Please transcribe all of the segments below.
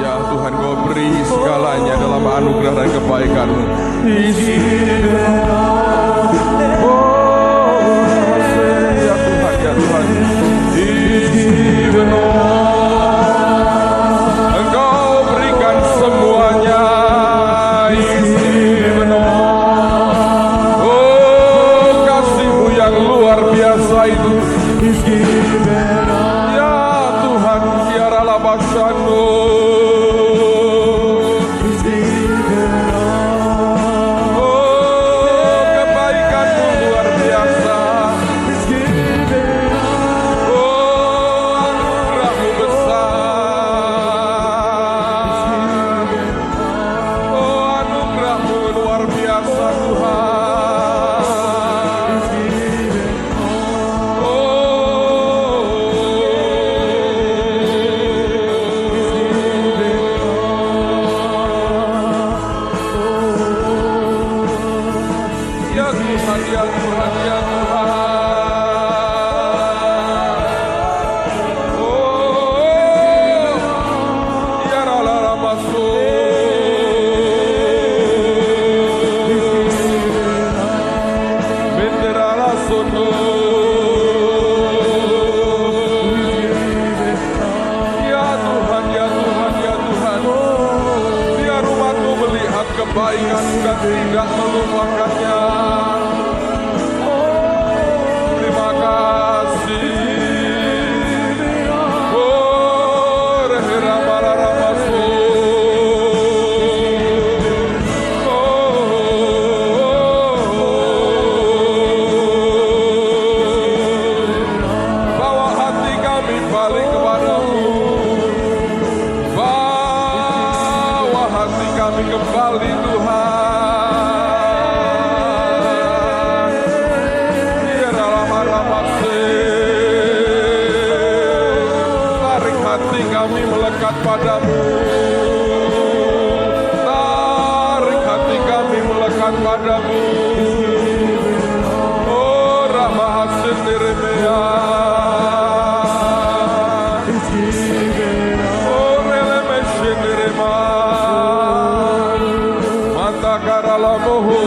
Ya Tuhan, Kau beri segalanya dalam anugerah dan kebaikan-Mu. Ya Tuhan, ya Tuhan. Engkau berikan semuanya. Oh, kasih-Mu yang luar biasa itu. Ya Tuhan, biarlah Basano. Kebaikan dan tidak melupakannya. Terima kasih. Oh, rehera mararamasu. Bawa hati kami balik kepadamu. Bawa hati kami kembali Tuhan. Tarik hati kami melekat padamu. Tarik hati kami melekat padamu. Oh, Ramahasin Nirmea. Oh, Relemesin Nirma. Karalamohu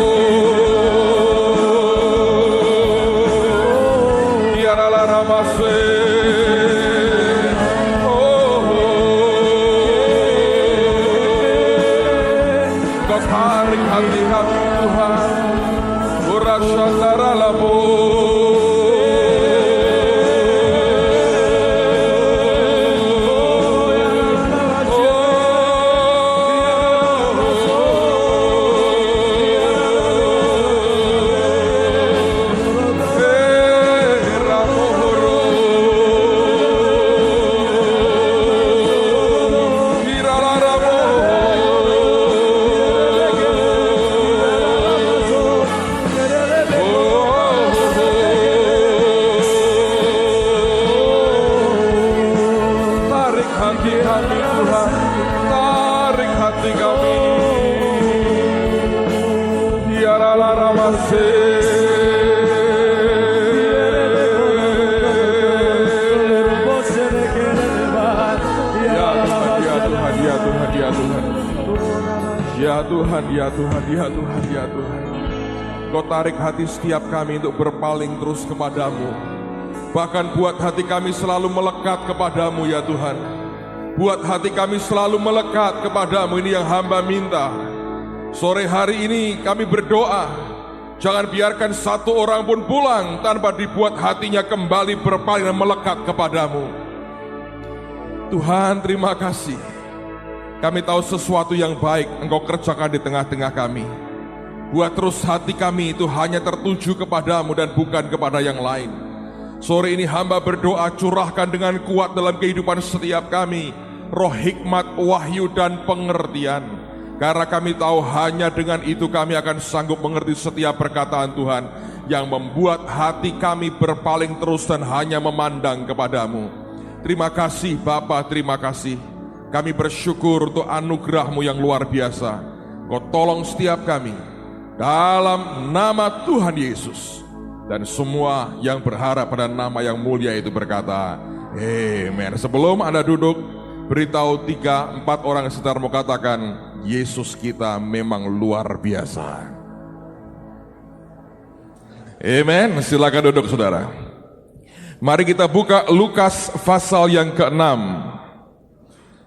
Yarala Ramase. Kau tarik hati kami Tuhan. Urashandaralamu. Hati kami Tuhan, tarik hati kami. Biarlah ramase. Ya Tuhan, ya Tuhan, ya Tuhan, ya Tuhan. Ya Tuhan, ya Tuhan, ya Tuhan, ya Tuhan. Kau tarik hati setiap kami untuk berpaling terus kepadamu. Bahkan buat hati kami selalu melekat kepadamu ya Tuhan. Buat hati kami selalu melekat kepadamu, ini yang hamba minta. Sore hari ini kami berdoa, jangan biarkan satu orang pun pulang tanpa dibuat hatinya kembali berpaling dan melekat kepadamu. Tuhan, terima kasih. Kami tahu sesuatu yang baik Engkau kerjakan di tengah-tengah kami. Buat terus hati kami itu hanya tertuju kepadamu dan bukan kepada yang lain. Sore ini hamba berdoa, curahkan dengan kuat dalam kehidupan setiap kami roh hikmat, wahyu dan pengertian. Karena kami tahu hanya dengan itu kami akan sanggup mengerti setiap perkataan Tuhan yang membuat hati kami berpaling terus dan hanya memandang kepadamu. Terima kasih Bapa, terima kasih. Kami bersyukur untuk anugerah-Mu yang luar biasa. Kau tolong setiap kami dalam nama Tuhan Yesus. Dan semua yang berharap pada nama yang mulia itu berkata, amen. Sebelum Anda duduk, beritahu 3-4 orang sekitarmu, katakan, Yesus kita memang luar biasa. Amen. Silakan duduk, saudara. Mari kita buka Lukas pasal yang ke-6.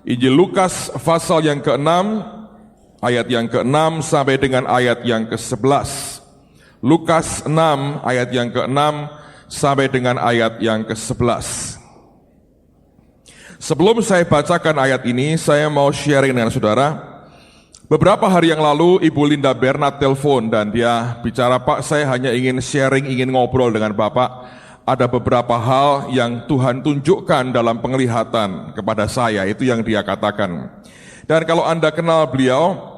Injil Lukas pasal yang ke-6, ayat yang ke-6 sampai dengan ayat yang ke-11. Lukas 6 ayat yang ke-6 sampai dengan ayat yang ke-11. Sebelum saya bacakan ayat ini, saya mau sharing dengan saudara. Beberapa hari yang lalu Ibu Linda Bernard telepon dan dia bicara, Pak, saya hanya ingin sharing, ingin ngobrol dengan Bapak. Ada beberapa hal yang Tuhan tunjukkan dalam penglihatan kepada saya, itu yang dia katakan. Dan kalau Anda kenal beliau,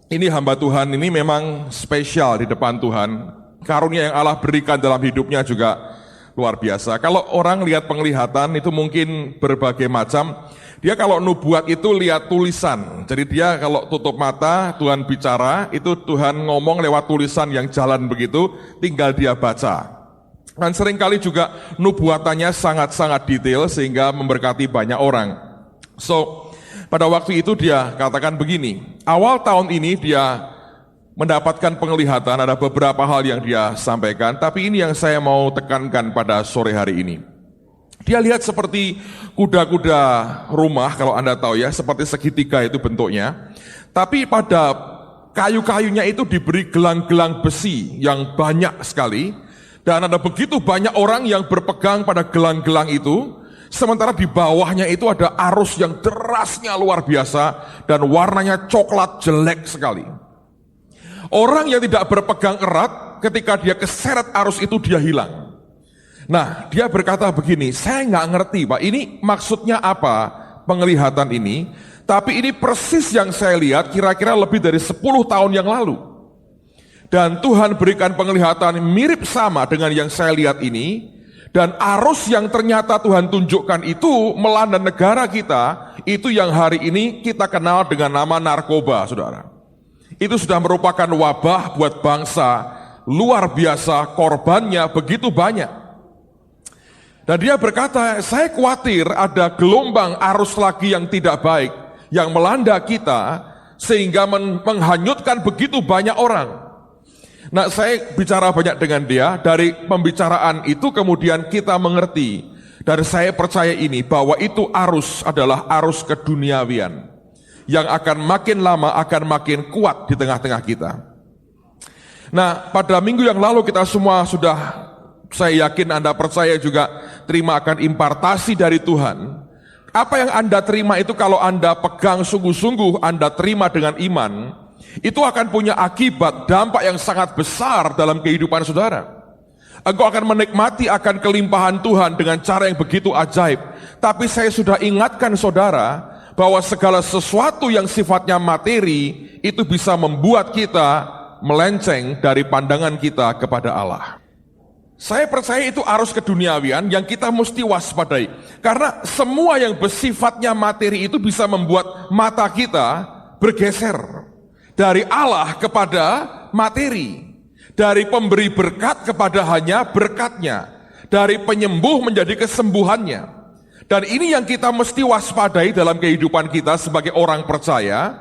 ini hamba Tuhan ini memang spesial di depan Tuhan. Karunia yang Allah berikan dalam hidupnya juga luar biasa. Kalau orang lihat penglihatan itu mungkin berbagai macam. Dia kalau nubuat itu lihat tulisan. Jadi dia kalau tutup mata, Tuhan bicara, itu Tuhan ngomong lewat tulisan yang jalan begitu, tinggal dia baca. Dan seringkali juga nubuatannya sangat-sangat detail sehingga memberkati banyak orang. So, pada waktu itu dia katakan begini, awal tahun ini dia mendapatkan penglihatan, ada beberapa hal yang dia sampaikan, tapi ini yang saya mau tekankan pada sore hari ini. Dia lihat seperti kuda-kuda rumah, kalau Anda tahu ya, seperti segitiga itu bentuknya, tapi pada kayu-kayunya itu diberi gelang-gelang besi yang banyak sekali, dan ada begitu banyak orang yang berpegang pada gelang-gelang itu, sementara di bawahnya itu ada arus yang derasnya luar biasa dan warnanya coklat jelek sekali. Orang yang tidak berpegang erat, ketika dia keseret arus itu dia hilang. Nah, dia berkata begini, saya nggak ngerti Pak, ini maksudnya apa penglihatan ini, tapi ini persis yang saya lihat kira-kira lebih dari 10 tahun yang lalu. Dan Tuhan berikan penglihatan mirip sama dengan yang saya lihat ini. Dan arus yang ternyata Tuhan tunjukkan itu melanda negara kita, itu yang hari ini kita kenal dengan nama narkoba, saudara. Itu sudah merupakan wabah buat bangsa, luar biasa, korbannya begitu banyak. Dan dia berkata, saya khawatir ada gelombang arus lagi yang tidak baik, yang melanda kita, sehingga menghanyutkan begitu banyak orang. Nah, saya bicara banyak dengan dia, dari pembicaraan itu kemudian kita mengerti, dan saya percaya ini, bahwa itu arus adalah arus keduniawian, yang akan makin lama akan makin kuat di tengah-tengah kita. Nah, pada minggu yang lalu kita semua sudah, saya yakin Anda percaya juga, terima akan impartasi dari Tuhan. Apa yang Anda terima itu kalau Anda pegang sungguh-sungguh, Anda terima dengan iman, itu akan punya akibat, dampak yang sangat besar dalam kehidupan saudara. Engkau akan menikmati akan kelimpahan Tuhan dengan cara yang begitu ajaib. Tapi saya sudah ingatkan saudara, bahwa segala sesuatu yang sifatnya materi, itu bisa membuat kita melenceng dari pandangan kita kepada Allah. Saya percaya itu arus keduniawian yang kita mesti waspadai. Karena semua yang bersifatnya materi itu bisa membuat mata kita bergeser dari Allah kepada materi, dari pemberi berkat kepada hanya berkatnya, dari penyembuh menjadi kesembuhannya. Dan ini yang kita mesti waspadai dalam kehidupan kita sebagai orang percaya.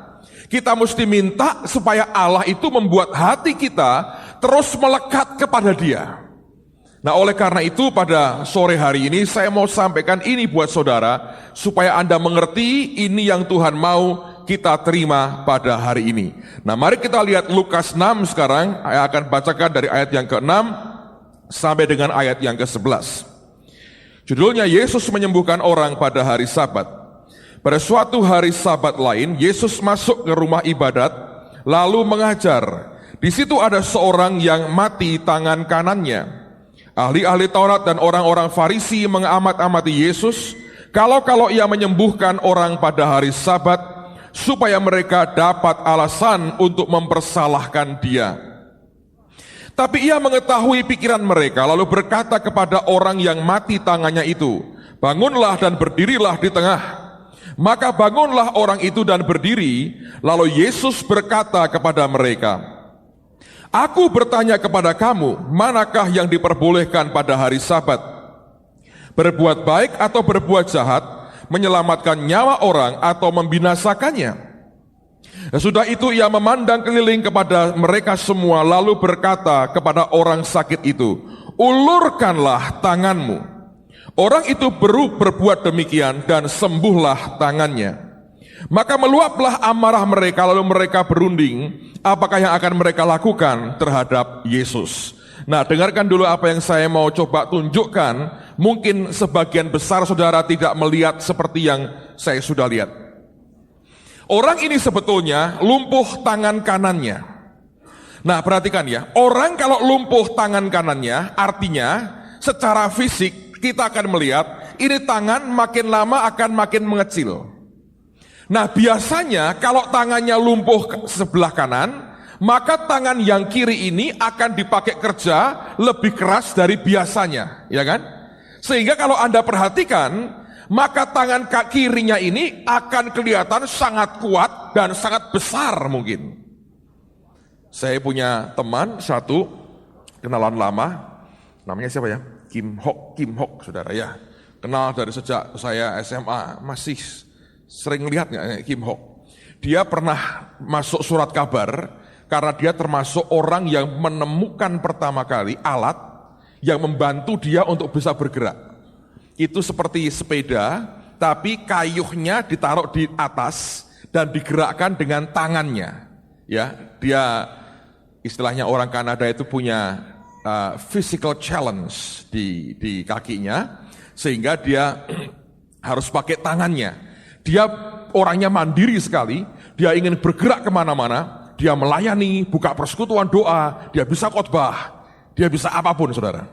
Kita mesti minta supaya Allah itu membuat hati kita terus melekat kepada Dia. Nah, oleh karena itu pada sore hari ini saya mau sampaikan ini buat saudara, supaya Anda mengerti ini yang Tuhan mau kita terima pada hari ini. Nah, mari kita lihat Lukas 6 sekarang. Saya akan bacakan dari ayat yang ke-6 sampai dengan ayat yang ke-11. Judulnya, Yesus menyembuhkan orang pada hari Sabat. Pada suatu hari Sabat lain, Yesus masuk ke rumah ibadat, lalu mengajar. Di situ ada seorang yang mati tangan kanannya. Ahli-ahli Taurat dan orang-orang Farisi mengamat-amati Yesus, kalau ia menyembuhkan orang pada hari Sabat, supaya mereka dapat alasan untuk mempersalahkan Dia. Tapi Ia mengetahui pikiran mereka, lalu berkata kepada orang yang mati tangannya itu, bangunlah dan berdirilah di tengah. Maka bangunlah orang itu dan berdiri, lalu Yesus berkata kepada mereka, Aku bertanya kepada kamu, manakah yang diperbolehkan pada hari Sabat? Berbuat baik atau berbuat jahat, menyelamatkan nyawa orang atau membinasakannya? Sudah itu ia memandang keliling kepada mereka semua lalu berkata kepada orang sakit itu, ulurkanlah tanganmu. Orang itu berbuat demikian dan sembuhlah tangannya. Maka meluaplah amarah mereka lalu mereka berunding apakah yang akan mereka lakukan terhadap Yesus. Nah, dengarkan dulu apa yang saya mau coba tunjukkan. Mungkin sebagian besar saudara tidak melihat seperti yang saya sudah lihat. Orang ini sebetulnya lumpuh tangan kanannya. Nah, perhatikan ya, orang kalau lumpuh tangan kanannya artinya secara fisik kita akan melihat ini tangan makin lama akan makin mengecil. Nah, biasanya kalau tangannya lumpuh sebelah kanan, maka tangan yang kiri ini akan dipakai kerja lebih keras dari biasanya, ya kan? Sehingga kalau Anda perhatikan, maka tangan kirinya ini akan kelihatan sangat kuat dan sangat besar mungkin. Saya punya teman satu, kenalan lama, namanya siapa ya? Kim Hok, saudara ya. Kenal dari sejak saya SMA, masih sering lihat nggak Kim Hok? Dia pernah masuk surat kabar karena dia termasuk orang yang menemukan pertama kali alat yang membantu dia untuk bisa bergerak. Itu seperti sepeda, tapi kayuhnya ditaruh di atas dan digerakkan dengan tangannya. Ya, dia istilahnya orang Kanada itu punya physical challenge di kakinya, sehingga dia harus pakai tangannya. Dia orangnya mandiri sekali, dia ingin bergerak kemana-mana, dia melayani, buka persekutuan doa, dia bisa khotbah, dia bisa apapun saudara.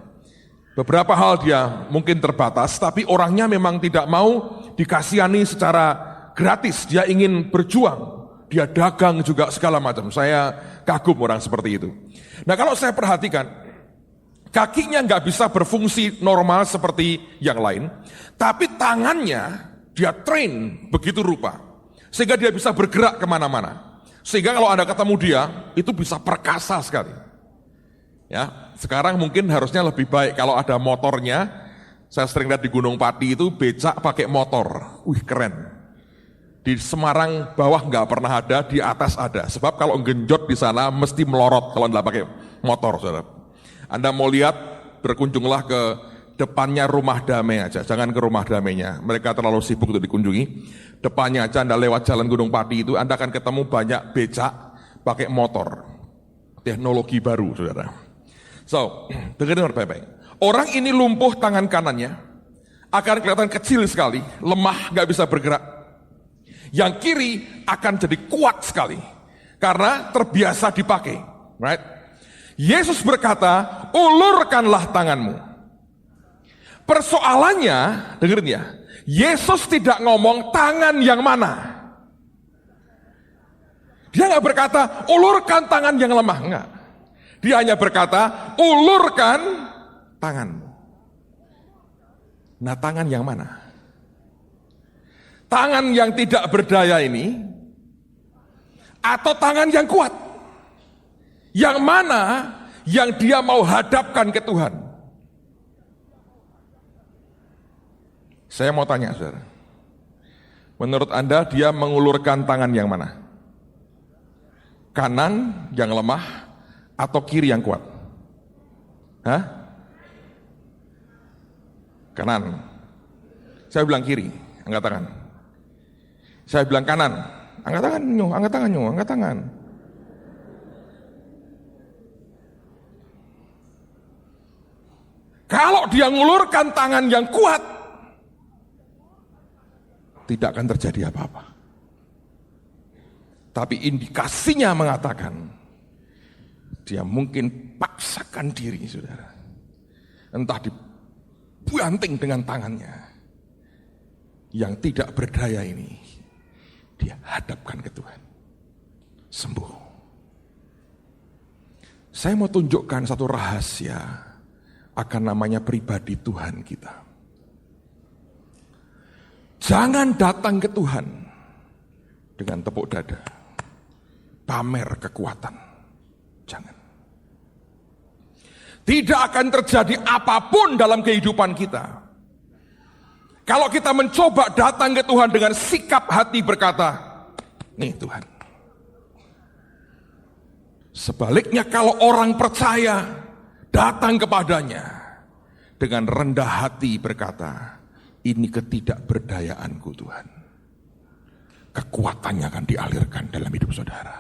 Beberapa hal dia mungkin terbatas, tapi orangnya memang tidak mau dikasihani secara gratis, dia ingin berjuang, dia dagang juga segala macam. Saya kagum orang seperti itu. Nah, kalau saya perhatikan, kakinya nggak bisa berfungsi normal seperti yang lain, tapi tangannya dia train begitu rupa, sehingga dia bisa bergerak kemana-mana. Sehingga kalau Anda ketemu dia, itu bisa perkasa sekali. Ya, sekarang mungkin harusnya lebih baik kalau ada motornya. Saya sering lihat di Gunung Pati itu becak pakai motor, wih keren. Di Semarang bawah nggak pernah ada, di atas ada. Sebab kalau genjot di sana mesti melorot kalau nggak pakai motor, saudara. Anda mau lihat, berkunjunglah ke depannya Rumah Damai aja, jangan ke Rumah Damainya, mereka terlalu sibuk untuk dikunjungi. Depannya aja Anda lewat jalan Gunung Pati itu, Anda akan ketemu banyak becak pakai motor. Teknologi baru, saudara. So, dengar baik-baik. Orang ini lumpuh tangan kanannya, akan kelihatan kecil sekali, lemah, gak bisa bergerak. Yang kiri akan jadi kuat sekali, karena terbiasa dipakai. Right? Yesus berkata, ulurkanlah tanganmu. Persoalannya, dengerin ya, Yesus tidak ngomong tangan yang mana. Dia nggak berkata, ulurkan tangan yang lemah, enggak. Dia hanya berkata, ulurkan tanganmu. Nah, tangan yang mana? Tangan yang tidak berdaya ini, atau tangan yang kuat? Yang mana yang dia mau hadapkan ke Tuhan? Saya mau tanya, saudara. Menurut Anda dia mengulurkan tangan yang mana? Kanan yang lemah atau kiri yang kuat? Hah? Kanan. Saya bilang kiri, angkat tangan. Saya bilang kanan, angkat tangan, angkat tangan, angkat tangan. Kalau dia ngulurkan tangan yang kuat, tidak akan terjadi apa-apa. Tapi indikasinya mengatakan dia mungkin paksakan diri, saudara. Entah dibanting dengan tangannya yang tidak berdaya ini, dia hadapkan ke Tuhan. Sembuh. Saya mau tunjukkan satu rahasia akan namanya pribadi Tuhan kita. Jangan datang ke Tuhan dengan tepuk dada, pamer kekuatan. Jangan. Tidak akan terjadi apapun dalam kehidupan kita. Kalau kita mencoba datang ke Tuhan dengan sikap hati berkata, nih Tuhan. Sebaliknya kalau orang percaya datang kepadanya dengan rendah hati berkata, ini ketidakberdayaanku Tuhan. Kekuatannya akan dialirkan dalam hidup saudara.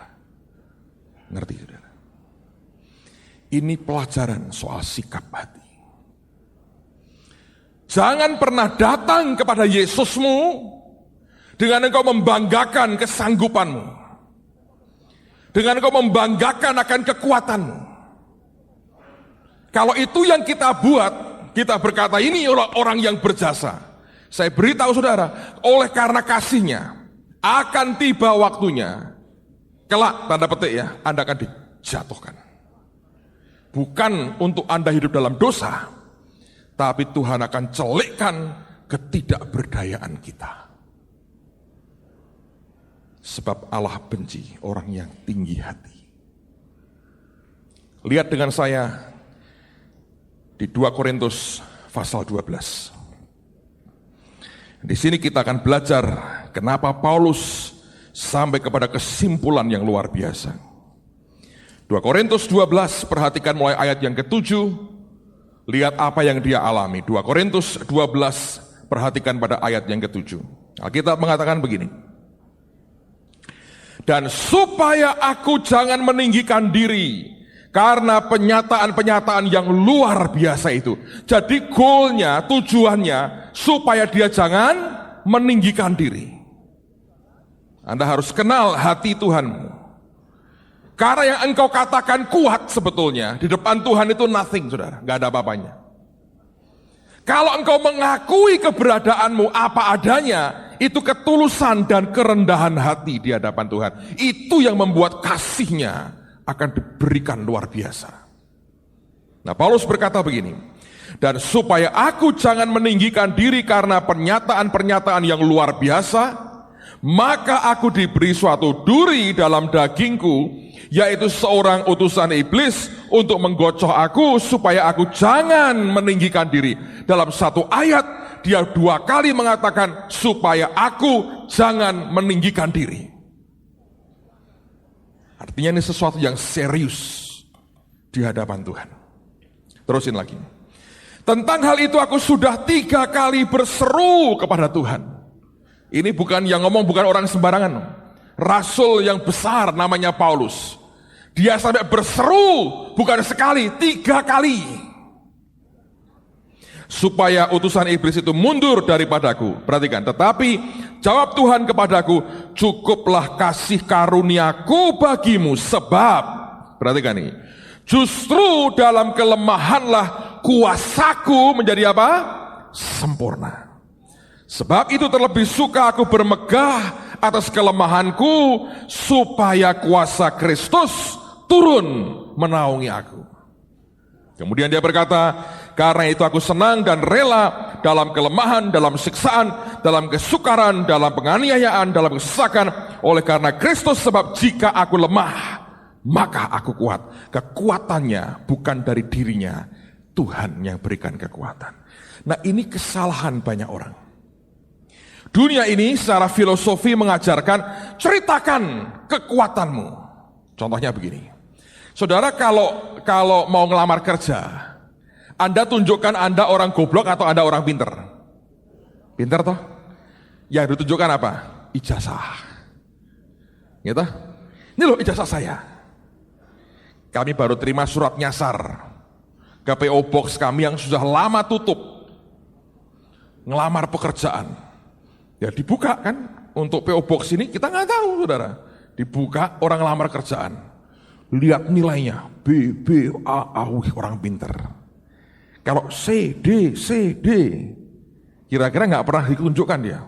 Ngerti saudara? Ini pelajaran soal sikap hati. Jangan pernah datang kepada Yesusmu dengan engkau membanggakan kesanggupanmu. Dengan engkau membanggakan akan kekuatanmu. Kalau itu yang kita buat, kita berkata ini orang yang berjasa. Saya beritahu saudara, oleh karena kasihnya, akan tiba waktunya, kelak tanda petik ya, Anda akan dijatuhkan. Bukan untuk Anda hidup dalam dosa, tapi Tuhan akan celikkan ketidakberdayaan kita. Sebab Allah benci orang yang tinggi hati. Lihat dengan saya di 2 Korintus pasal 12. Di sini kita akan belajar kenapa Paulus sampai kepada kesimpulan yang luar biasa. 2 Korintus 12, perhatikan mulai ayat yang ke-7, lihat apa yang dia alami. 2 Korintus 12, perhatikan pada ayat yang ke-7. Alkitab mengatakan begini. Dan supaya aku jangan meninggikan diri, karena penyataan-penyataan yang luar biasa itu. Jadi goalnya, tujuannya, supaya dia jangan meninggikan diri. Anda harus kenal hati Tuhanmu. Karena yang engkau katakan kuat sebetulnya, di depan Tuhan itu nothing, saudara. Gak ada apa-apanya. Kalau engkau mengakui keberadaanmu apa adanya, itu ketulusan dan kerendahan hati di hadapan Tuhan. Itu yang membuat kasihnya akan diberikan luar biasa. Nah, Paulus berkata begini, dan supaya aku jangan meninggikan diri karena pernyataan-pernyataan yang luar biasa, maka aku diberi suatu duri dalam dagingku, yaitu seorang utusan iblis untuk menggocoh aku supaya aku jangan meninggikan diri. Dalam satu ayat dia 2 kali mengatakan supaya aku jangan meninggikan diri. Artinya ini sesuatu yang serius di hadapan Tuhan. Terusin lagi. Tentang hal itu aku sudah 3 kali berseru kepada Tuhan. Ini bukan yang ngomong bukan orang sembarangan. Rasul yang besar namanya Paulus. Dia sampai berseru bukan sekali, 3 kali. Supaya utusan iblis itu mundur daripadaku. Perhatikan, tetapi jawab Tuhan kepadaku, cukuplah kasih karuniaku bagimu. Sebab, perhatikan ini, justru dalam kelemahanlah kuasaku menjadi apa? Sempurna. Sebab itu terlebih suka aku bermegah atas kelemahanku, supaya kuasa Kristus turun menaungi aku. Kemudian dia berkata, karena itu aku senang dan rela dalam kelemahan, dalam siksaan, dalam kesukaran, dalam penganiayaan, dalam kesesakan, oleh karena Kristus, sebab jika aku lemah, maka aku kuat. Kekuatannya bukan dari dirinya, Tuhan yang berikan kekuatan. Nah, ini kesalahan banyak orang. Dunia ini secara filosofi mengajarkan, ceritakan kekuatanmu. Contohnya begini. Saudara kalau mau ngelamar kerja, Anda tunjukkan Anda orang goblok atau Anda orang pinter? Pinter toh? Yang ditunjukkan apa? Ijazah. Gitu? Ini loh ijazah saya. Kami baru terima surat nyasar ke PO Box kami yang sudah lama tutup. Ngelamar pekerjaan. Ya dibuka kan, untuk PO Box ini kita nggak tahu saudara. Dibuka orang lamar kerjaan. Lihat nilainya, B, A, orang pinter. Kalau C, D, kira-kira nggak pernah ditunjukkan dia.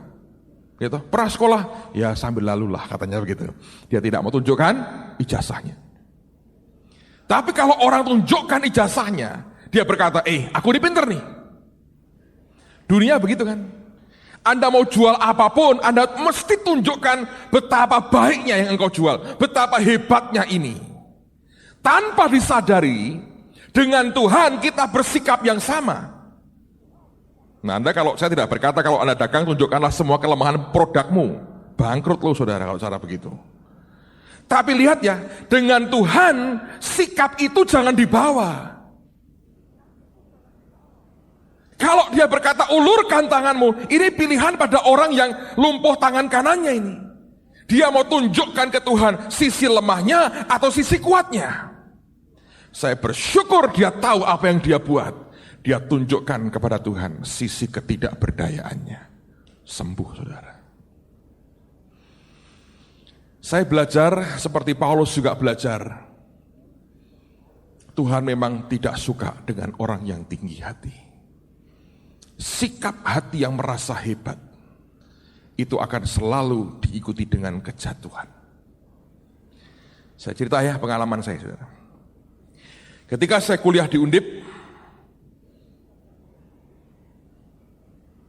Gitu. Pernah sekolah, ya sambil lalulah katanya begitu. Dia tidak mau tunjukkan ijazahnya. Tapi kalau orang tunjukkan ijazahnya, dia berkata, aku ini pinter nih. Dunia begitu kan. Anda mau jual apapun, Anda mesti tunjukkan betapa baiknya yang engkau jual, betapa hebatnya ini. Tanpa disadari, Dengan Tuhan kita bersikap yang sama. Nah, Anda kalau saya tidak berkata kalau Anda dagang tunjukkanlah semua kelemahan produkmu. Bangkrut lo saudara kalau cara begitu. Tapi lihat ya, dengan Tuhan sikap itu jangan dibawa. Kalau dia berkata ulurkan tanganmu, ini pilihan pada orang yang lumpuh tangan kanannya ini. Dia mau tunjukkan ke Tuhan sisi lemahnya atau sisi kuatnya. Saya bersyukur dia tahu apa yang dia buat. Dia tunjukkan kepada Tuhan sisi ketidakberdayaannya. Sembuh saudara. Saya belajar seperti Paulus juga belajar. Tuhan memang tidak suka dengan orang yang tinggi hati. Sikap hati yang merasa hebat itu akan selalu diikuti dengan kejatuhan. Saya cerita ya pengalaman saya saudara. Ketika saya kuliah di Undip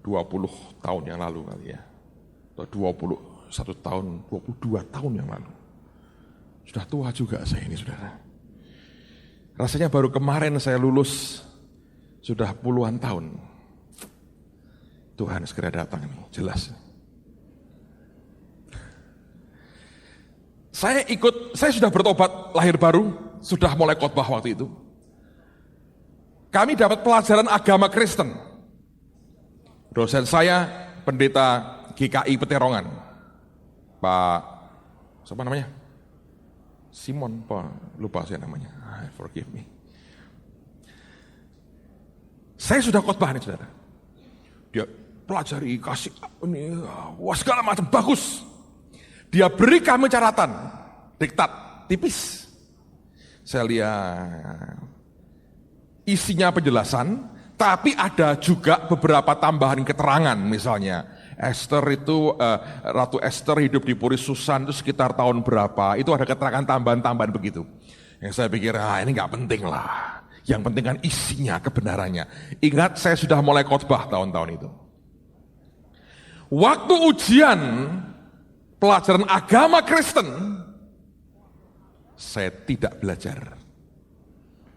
20 tahun yang lalu kali ya, atau 21 tahun, 22 tahun yang lalu. Sudah tua juga saya ini saudara. Rasanya baru kemarin saya lulus, sudah puluhan tahun. Tuhan segera datang nih, jelas. Saya sudah bertobat lahir baru, sudah mulai khotbah waktu itu. Kami dapat pelajaran agama Kristen. Dosen saya pendeta GKI Peterongan, Pak, siapa namanya? Simon, Pak, lupa saya namanya. Forgive me. Saya sudah khotbah nih saudara. Dia pelajari, kasih ini, wah segala macam bagus. Dia beri kami catatan, diktat, tipis. Saya lihat isinya penjelasan, tapi ada juga beberapa tambahan keterangan, misalnya Esther itu, Ratu Esther hidup di Puri Susan itu sekitar tahun berapa, itu ada keterangan tambahan-tambahan begitu. Yang saya pikir, ini nggak penting lah. Yang penting kan isinya, kebenarannya. Ingat saya sudah mulai khotbah tahun-tahun itu. Waktu ujian pelajaran agama Kristen, saya tidak belajar.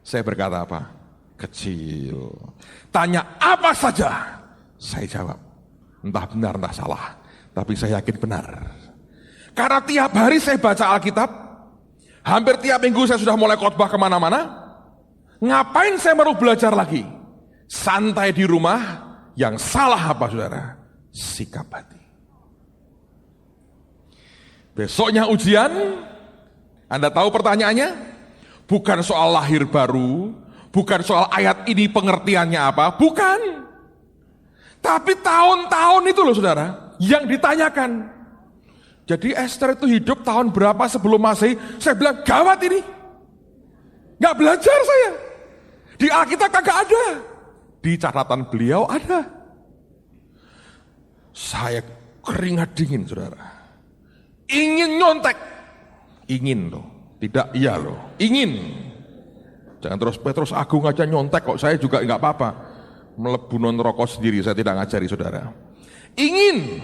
Saya berkata apa? Kecil. Tanya apa saja, saya jawab. Entah benar, entah salah. Tapi saya yakin benar. Karena tiap hari saya baca Alkitab, hampir tiap minggu saya sudah mulai khotbah kemana-mana. Ngapain saya baru belajar lagi? Santai di rumah, yang salah apa saudara? Sikap hati. Besoknya ujian, Anda tahu pertanyaannya? Bukan soal lahir baru, bukan soal ayat ini pengertiannya apa, bukan. Tapi tahun-tahun itu loh saudara, yang ditanyakan. Jadi Esther itu hidup tahun berapa sebelum Masehi? Saya bilang gawat ini. Gak belajar saya. Di Alkitab kagak ada. Di catatan beliau ada. Saya keringat dingin saudara. Ingin nyontek. Ingin loh. Tidak iya loh. Ingin. Jangan terus Petrus Agung aja nyontek kok. Saya juga gak apa-apa. Melebunon rokok sendiri. Saya tidak ngajari saudara. Ingin.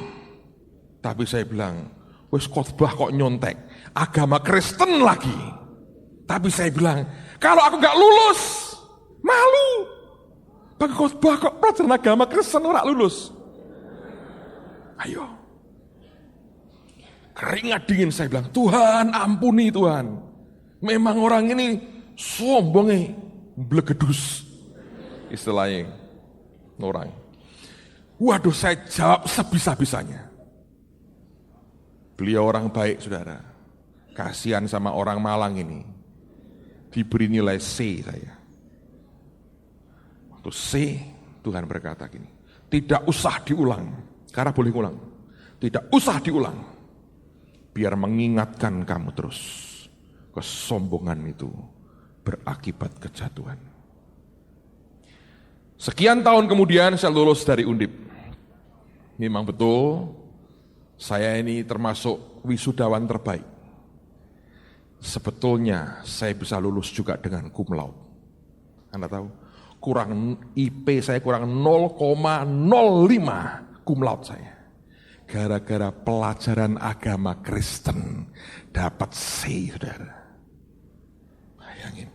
Tapi saya bilang, wes khotbah kok nyontek. Agama Kristen lagi. Tapi saya bilang, kalau aku gak lulus, malu. Bagi khotbah kok pelajaran agama Kristen orang lulus. Ayo. Keringat dingin saya bilang, Tuhan ampuni Tuhan. Memang orang ini sombongnya, blegedus. Istilahnya orang. Waduh saya jawab sebisa-bisanya. Beliau orang baik saudara. Kasihan sama orang Malang ini. Diberi nilai C saya. Waktu C, Tuhan berkata gini, tidak usah diulang, karena boleh ulang. Tidak usah diulang, biar mengingatkan kamu terus. Kesombongan itu berakibat kejatuhan. Sekian tahun kemudian saya lulus dari Undip. Memang betul, saya ini termasuk wisudawan terbaik. Sebetulnya saya bisa lulus juga dengan cum laude. Anda tahu, IP saya kurang 0,05 cum laude saya. Gara-gara pelajaran agama Kristen dapat C, saudara. Bayangin.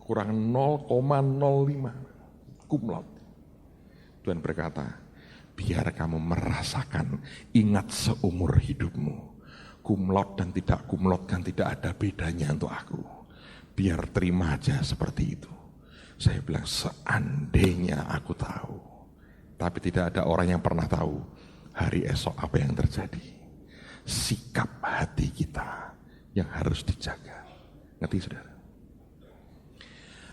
kurang 0,05 cum laude. Tuhan berkata, biar kamu merasakan, ingat seumur hidupmu. Cum laude dan tidak cum laude kan tidak ada bedanya untuk aku. Biar terima aja seperti itu. Saya bilang, seandainya aku tahu. Tapi tidak ada orang yang pernah tahu hari esok apa yang terjadi. Sikap hati kita yang harus dijaga. Ngerti saudara?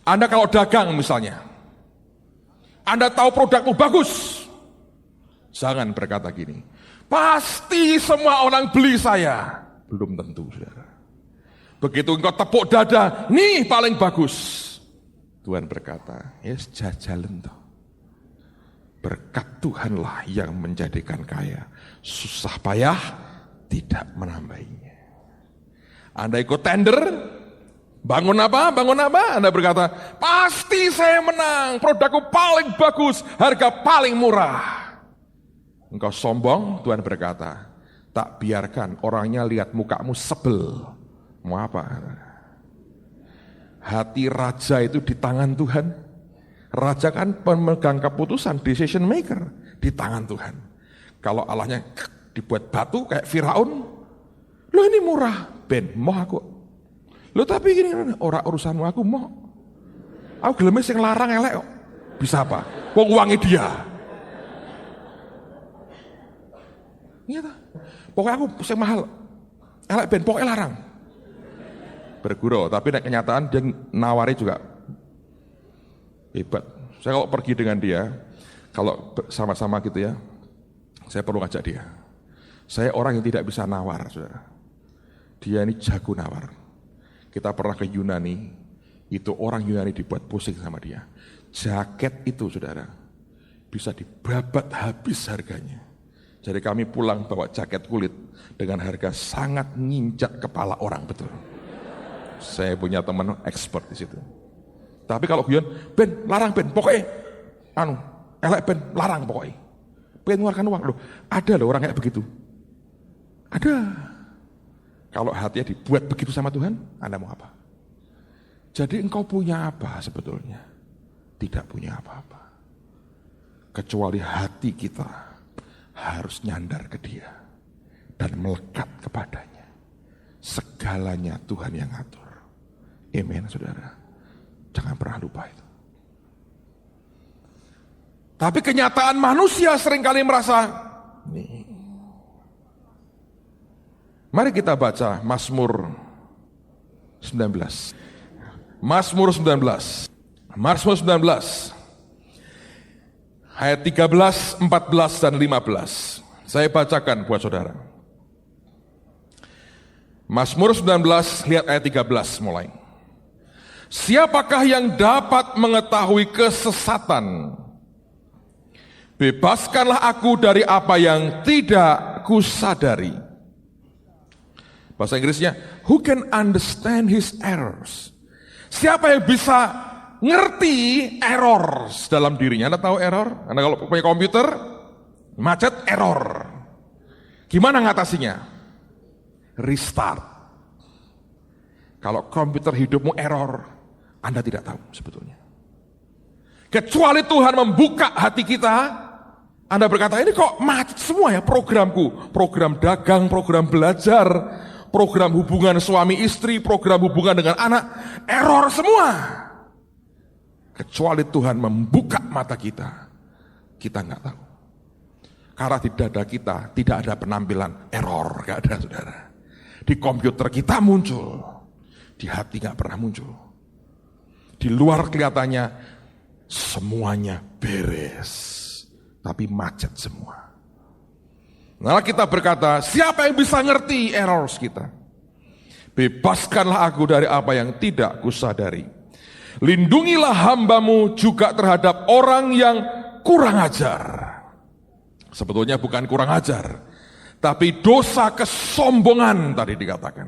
Anda kalau dagang misalnya, Anda tahu produkmu bagus, jangan berkata gini, pasti semua orang beli saya. Belum tentu saudara. Begitu engkau tepuk dada, nih paling bagus. Tuhan berkata, yes, jajalen toh. Berkat Tuhanlah yang menjadikan kaya. Susah payah tidak menambahinya. Anda ikut tender, bangun apa? Anda berkata, pasti saya menang, produkku paling bagus, harga paling murah. Engkau sombong, Tuhan berkata, tak biarkan orangnya lihat mukamu sebel. Mau apa? Hati raja itu di tangan Tuhan. Raja kan pemegang keputusan, decision maker di tangan Tuhan. Kalau Allahnya dibuat batu kayak Firaun, lo ini murah, ben, mau aku. Lo tapi gini, orang urusanmu aku mau. Aku gelemnya sing larang elek kok. Bisa apa? Kok uangnya dia. Iya tak? Pokoknya aku sing mahal. Elek ben, pokoknya larang. Bergurau, tapi kenyataan dia nawari juga hebat. Saya kalau pergi dengan dia, kalau sama-sama gitu ya, saya perlu ngajak dia. Saya orang yang tidak bisa nawar, saudara. Dia ini jago nawar. Kita pernah ke Yunani, itu orang Yunani dibuat pusing sama dia. Jaket itu, saudara, bisa dibabat habis harganya. Jadi kami pulang bawa jaket kulit dengan harga sangat nginjak kepala orang, betul. Saya punya teman expert di situ. Tapi kalau guyon, ben, larang ben, pokoknya, elek ben, larang pokoknya. Pengen mengeluarkan uang, loh, ada loh orang kayak begitu. Ada. Kalau hatinya dibuat begitu sama Tuhan, Anda mau apa? Jadi engkau punya apa sebetulnya? Tidak punya apa-apa. Kecuali hati kita harus nyandar ke Dia dan melekat kepadanya. Segalanya Tuhan yang ngatur. Amen, saudara. Jangan pernah lupa itu. Tapi kenyataan manusia seringkali merasa, nih. Mari kita baca Mazmur 19. Mazmur 19. Mazmur 19. Ayat 13, 14, dan 15. Saya bacakan buat saudara. Mazmur 19, lihat ayat 13 mulai. Siapakah yang dapat mengetahui kesesatan? Bebaskanlah aku dari apa yang tidak kusadari. Bahasa Inggrisnya, who can understand his errors? Siapa yang bisa ngerti errors dalam dirinya? Anda tahu error? Anda kalau punya komputer, macet error. Gimana ngatasinya? Restart. Kalau komputer hidupmu error, Anda tidak tahu sebetulnya. Kecuali Tuhan membuka hati kita, Anda berkata, ini kok macet semua ya programku. Program dagang, program belajar, program hubungan suami istri, program hubungan dengan anak, error semua. Kecuali Tuhan membuka mata kita, kita nggak tahu. Karena di dada kita tidak ada penampilan error, nggak ada saudara. Di komputer kita muncul, di hati nggak pernah muncul. Di luar kelihatannya semuanya beres, tapi macet semua. Nah kita berkata, siapa yang bisa ngerti errors kita? Bebaskanlah aku dari apa yang tidak kusadari. Lindungilah hambamu juga terhadap orang yang kurang ajar. Sebetulnya bukan kurang ajar, tapi dosa kesombongan tadi dikatakan.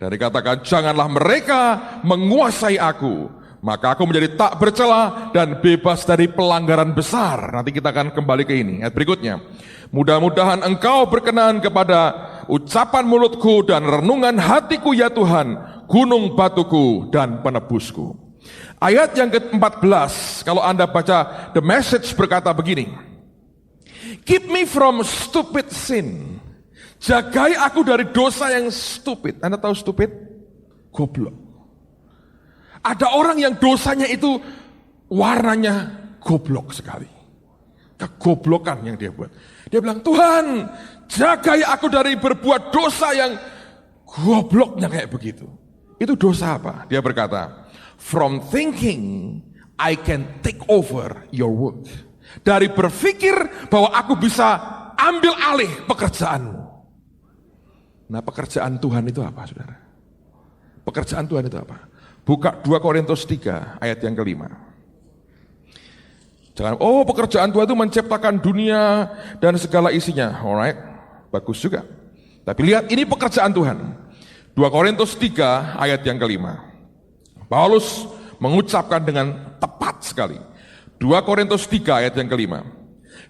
Dan dikatakan, janganlah mereka menguasai aku, maka aku menjadi tak bercela dan bebas dari pelanggaran besar. Nanti kita akan kembali ke ini, ayat berikutnya. Mudah-mudahan engkau berkenan kepada ucapan mulutku dan renungan hatiku ya Tuhan. gunung batuku dan penebusku. Ayat yang ke-14, kalau Anda baca The Message berkata begini, keep me from stupid sin. Jagai aku dari dosa yang stupid. Anda tahu stupid? Goblok. Ada orang yang dosanya itu warnanya goblok sekali. Kegoblokan yang dia buat. Dia bilang, Tuhan, jagai aku dari berbuat dosa yang gobloknya kayak begitu. Itu dosa apa? Dia berkata, from thinking I can take over your work. Dari berpikir bahwa aku bisa ambil alih pekerjaanmu. Nah, pekerjaan Tuhan itu apa, saudara? Pekerjaan Tuhan itu apa? Buka 2 Korintus 3 ayat yang ke-5. Jangan, pekerjaan Tuhan itu menciptakan dunia dan segala isinya. Alright, bagus juga. Tapi lihat, ini pekerjaan Tuhan. 2 Korintus 3 ayat yang ke-5. Paulus mengucapkan dengan tepat sekali. 2 Korintus 3 ayat yang ke-5.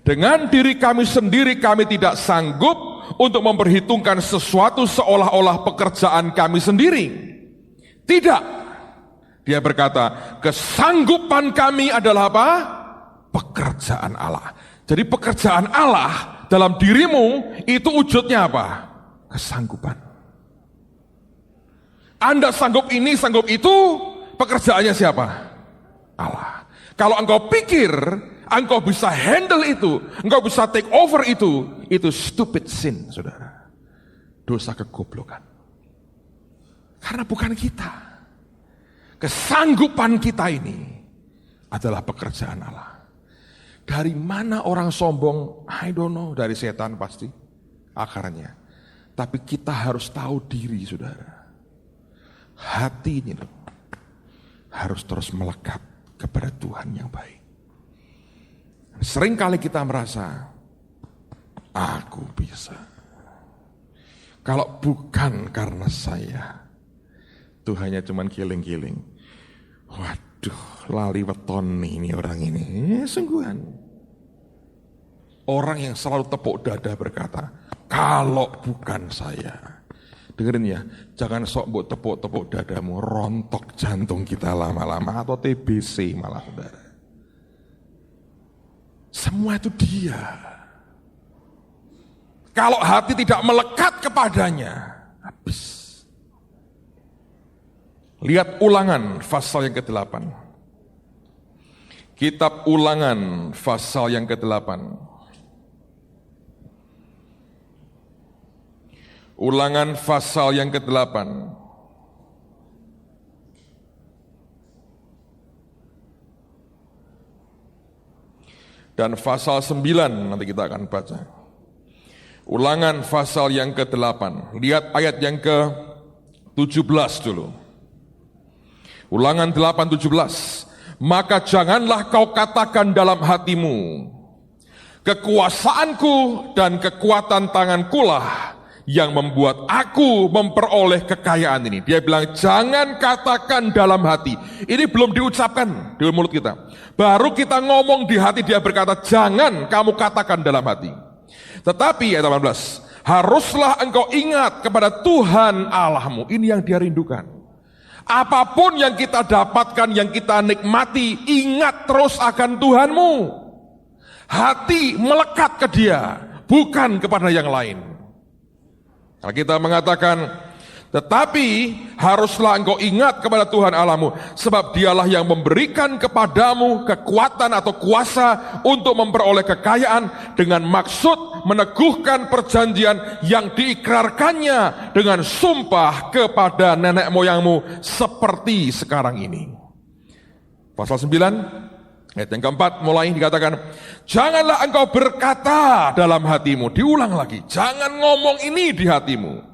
Dengan diri kami sendiri kami tidak sanggup untuk memperhitungkan sesuatu seolah-olah pekerjaan kami sendiri. Tidak. Dia berkata, kesanggupan kami adalah apa? Pekerjaan Allah. Jadi pekerjaan Allah dalam dirimu itu wujudnya apa? Kesanggupan. Anda sanggup ini, sanggup itu, pekerjaannya siapa? Allah. Kalau engkau pikir engkau bisa handle itu, engkau bisa take over itu stupid sin, saudara. Dosa kegoblokan. Karena bukan kita. Kesanggupan kita ini adalah pekerjaan Allah. Dari mana orang sombong? I don't know, dari setan pasti akarnya. Tapi kita harus tahu diri, saudara. Hati ini loh, harus terus melekat kepada Tuhan yang baik. Seringkali kita merasa, aku bisa. Kalau bukan karena saya, Tuhannya cuma giling-giling. Waduh, lali weton nih ini orang ini. Sungguhan. Orang yang selalu tepuk dada berkata, kalau bukan saya. Dengerin ya, jangan sok buat tepuk-tepuk dadamu, rontok jantung kita lama-lama, atau TBC malah, saudara. Semua itu dia. Kalau hati tidak melekat kepadanya, habis. Lihat Ulangan pasal yang ke-8. Kitab Ulangan pasal yang ke-8. Ulangan pasal yang ke-8. Dan pasal 9 nanti kita akan baca. Ulangan pasal yang ke-8. Lihat ayat yang ke-17 dulu. Ulangan 8:17. Maka janganlah kau katakan dalam hatimu, kekuasaanku dan kekuatan tangankulah yang membuat aku memperoleh kekayaan ini. Dia bilang jangan katakan dalam hati. Ini belum diucapkan di mulut kita. Baru kita ngomong di hati, dia berkata jangan kamu katakan dalam hati. Tetapi ayat 18, haruslah engkau ingat kepada Tuhan Allahmu. Ini yang dia rindukan. Apapun yang kita dapatkan, yang kita nikmati, ingat terus akan Tuhanmu. Hati melekat ke dia, bukan kepada yang lain. Kalau kita mengatakan, tetapi haruslah engkau ingat kepada Tuhan Allahmu, sebab dialah yang memberikan kepadamu kekuatan atau kuasa untuk memperoleh kekayaan dengan maksud meneguhkan perjanjian yang diikrarkannya dengan sumpah kepada nenek moyangmu seperti sekarang ini. Pasal 9 ayat yang keempat mulai dikatakan, janganlah engkau berkata dalam hatimu. Diulang lagi, jangan ngomong ini di hatimu.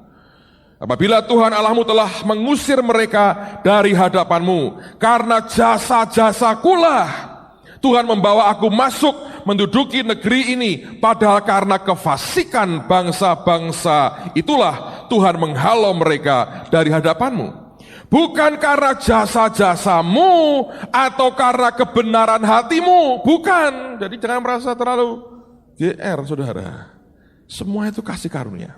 Apabila Tuhan Allahmu telah mengusir mereka dari hadapanmu, karena jasa-jasakulah Tuhan membawa aku masuk menduduki negeri ini, padahal karena kefasikan bangsa-bangsa itulah Tuhan menghalau mereka dari hadapanmu. Bukan karena jasa-jasamu atau karena kebenaran hatimu, bukan. Jadi jangan merasa terlalu GR, saudara. Semua itu kasih karunia.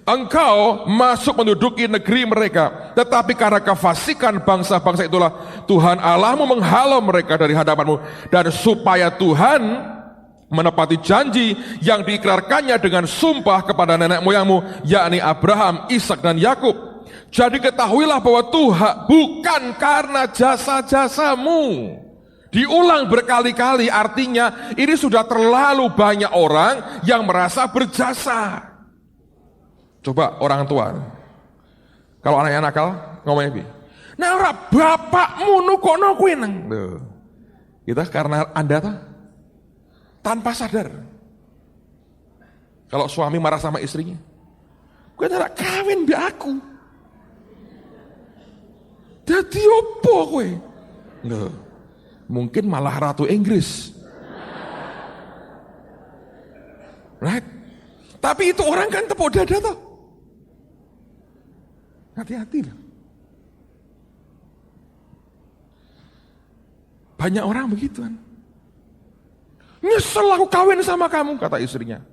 Engkau masuk menduduki negeri mereka, tetapi karena kefasikan bangsa-bangsa itulah Tuhan Allahmu menghalau mereka dari hadapanmu, dan supaya Tuhan menepati janji yang diikrarkannya dengan sumpah kepada nenek moyangmu, yakni Abraham, Ishak dan Yakub. Jadi ketahuilah bahwa Tuhan bukan karena jasa-jasamu. Diulang berkali-kali, artinya ini sudah terlalu banyak orang yang merasa berjasa. Coba orang tua, kalau anaknya nakal ngomongnya bi, nah ora bapakmu nukono kuwi nang. Kita karena Anda tuh tanpa sadar. Kalau suami marah sama istrinya, gue tidak kawin bi aku. Dadi opo kowe? Mungkin malah ratu Inggris. Right? Tapi itu orang kan tepuk dada toh. Hati-hati loh. Banyak orang begituan. Nyesel aku kawin sama kamu, kata istrinya.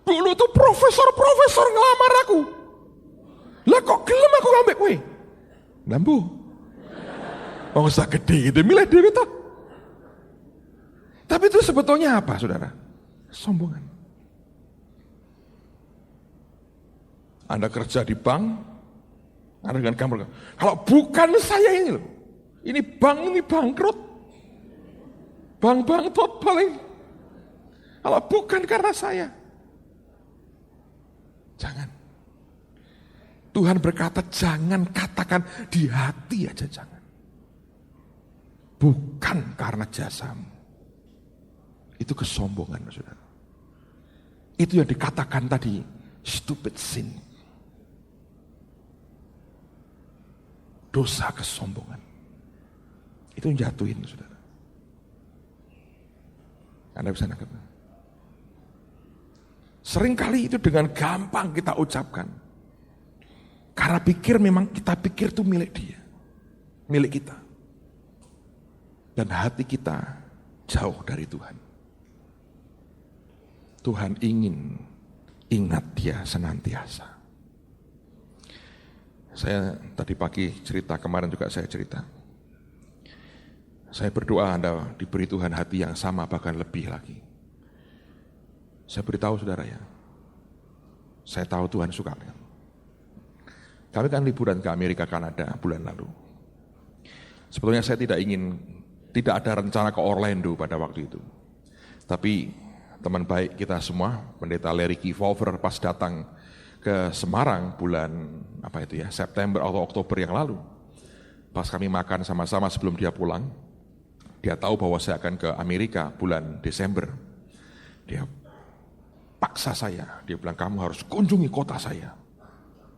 Dulu tuh profesor ngelamar aku. Lah kok gelem aku ngambek kowe? Lambu. Oh usah gede gitu, milih diri toh. Tapi itu sebetulnya apa saudara? Sombongan. Anda kerja di bank, Anda dengan kamar. Kalau bukan saya ini loh, ini bank ini bangkrut. Bank bangkrut paling. Kalau bukan karena saya. Jangan. Tuhan berkata jangan katakan di hati aja jangan. Bukan karena jasamu. Itu kesombongan, saudara. Itu yang dikatakan tadi, stupid sin. Dosa kesombongan. Itu yang jatuhin, saudara. Anda bisa nangkep. Seringkali itu dengan gampang kita ucapkan. Karena kita pikir itu milik dia. Milik kita. Dan hati kita jauh dari Tuhan. Tuhan ingin ingat dia senantiasa. Saya tadi pagi cerita, kemarin juga saya cerita. Saya berdoa Anda diberi Tuhan hati yang sama, bahkan lebih lagi. Saya beritahu saudara ya, saya tahu Tuhan suka. Kami kan liburan ke Amerika, Kanada bulan lalu. Sebetulnya saya tidak ada rencana ke Orlando pada waktu itu. Tapi teman baik kita semua, Pendeta Larry Kiefer pas datang ke Semarang bulan September atau Oktober yang lalu. Pas kami makan sama-sama sebelum dia pulang, dia tahu bahwa saya akan ke Amerika bulan Desember. Dia paksa saya, dia bilang kamu harus kunjungi kota saya.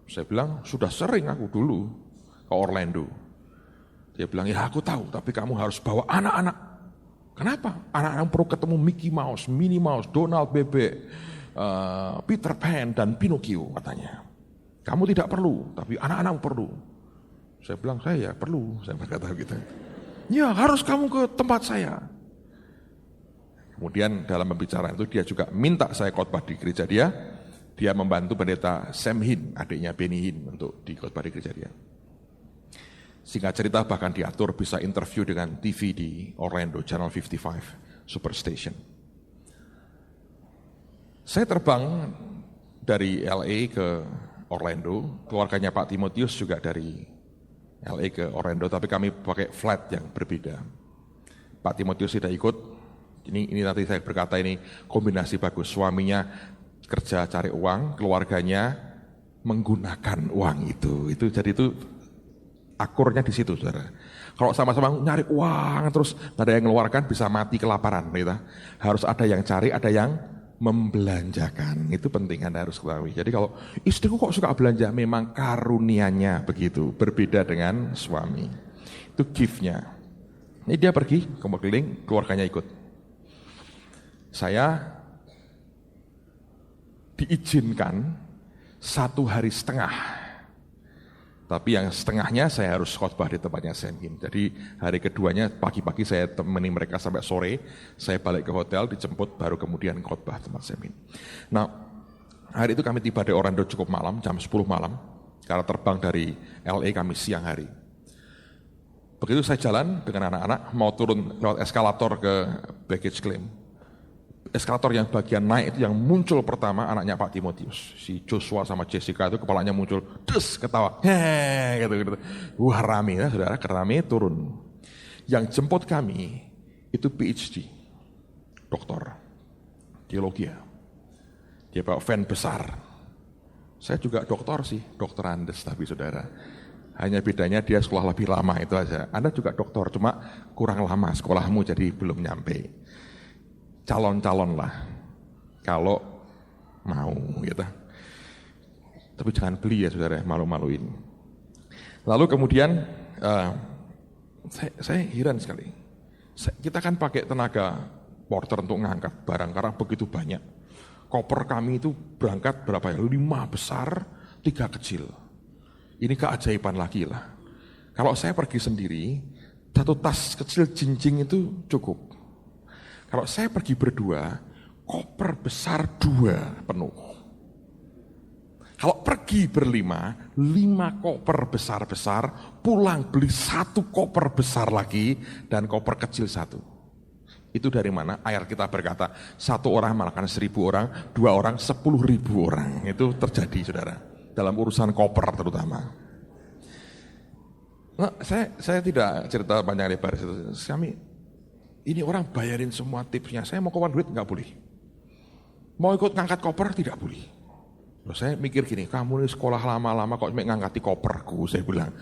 Saya bilang sudah sering aku dulu ke Orlando. Dia bilang, ya aku tahu, tapi kamu harus bawa anak-anak. Kenapa? Anak-anak perlu ketemu Mickey Mouse, Minnie Mouse, Donald Bebek, Peter Pan, dan Pinocchio katanya. Kamu tidak perlu, tapi anak-anak perlu. Saya bilang, saya perlu, saya berkata gitu. Ya harus kamu ke tempat saya. Kemudian dalam pembicaraan itu dia juga minta saya khotbah di gereja dia. Dia membantu pendeta Sam Hin, adiknya Benny Hin, untuk di khotbah di gereja dia. Singkat cerita bahkan diatur bisa interview dengan TV di Orlando, Channel 55, Superstation. Saya terbang dari LA ke Orlando, keluarganya Pak Timotius juga dari LA ke Orlando, tapi kami pakai flight yang berbeda. Pak Timotius tidak ikut, ini nanti saya berkata ini kombinasi bagus, suaminya kerja cari uang, keluarganya menggunakan uang itu jadi itu akurnya di situ, saudara. Kalau sama-sama nyari uang terus nggak ada yang mengeluarkan bisa mati kelaparan, gitu. Harus ada yang cari, ada yang membelanjakan. Itu penting Anda harus ketahui. Jadi kalau istriku kok suka belanja, memang karunianya begitu, berbeda dengan suami. Itu gift-nya. Ini dia pergi keliling, keluarganya ikut. Saya diizinkan 1 hari setengah. Tapi yang setengahnya saya harus khotbah di tempatnya Sam Hin. Jadi hari keduanya pagi-pagi saya temani mereka sampai sore. Saya balik ke hotel, dijemput, baru kemudian khotbah tempat Sam Hin. Nah, Hari itu kami tiba di Orlando cukup malam, jam 10 malam, karena terbang dari LA kami siang hari. Begitu saya jalan dengan anak-anak, mau turun lewat eskalator ke baggage claim. Eskalator yang bagian naik itu yang muncul pertama anaknya Pak Timotius. Si Joshua sama Jessica itu kepalanya muncul, terus ketawa. Gitu. Wah rame ya saudara, rame turun. Yang jemput kami itu PhD, doktor, teologi ya. Dia bawa van besar. Saya juga doktor sih, dokter Andes tapi saudara. Hanya bedanya dia sekolah lebih lama itu aja. Anda juga dokter, cuma kurang lama sekolahmu jadi belum nyampe. Calon-calon lah, kalau mau gitu. Tapi jangan beli ya saudara, malu-maluin. Lalu kemudian saya heran sekali. Kita kan pakai tenaga porter untuk ngangkat barang karena begitu banyak. Koper kami itu berangkat berapa ya? 5 besar, 3 kecil. Ini keajaiban lagi lah. Kalau saya pergi sendiri, 1 tas kecil jinjing itu cukup. Kalau saya pergi berdua, koper besar 2 penuh. Kalau pergi berlima, 5 koper besar-besar, pulang beli 1 koper besar lagi, dan koper kecil 1. Itu dari mana? Ayat kita berkata, 1 orang makan 1.000 orang, 2 orang 10.000 orang. Itu terjadi saudara, dalam urusan koper terutama. Nah, saya tidak cerita panjang lebar. Ini orang bayarin semua tipsnya, saya mau keluar duit nggak boleh. Mau ikut ngangkat koper tidak boleh. Loh, saya mikir gini, kamu ini sekolah lama-lama kok ngangkati koperku, saya bilang.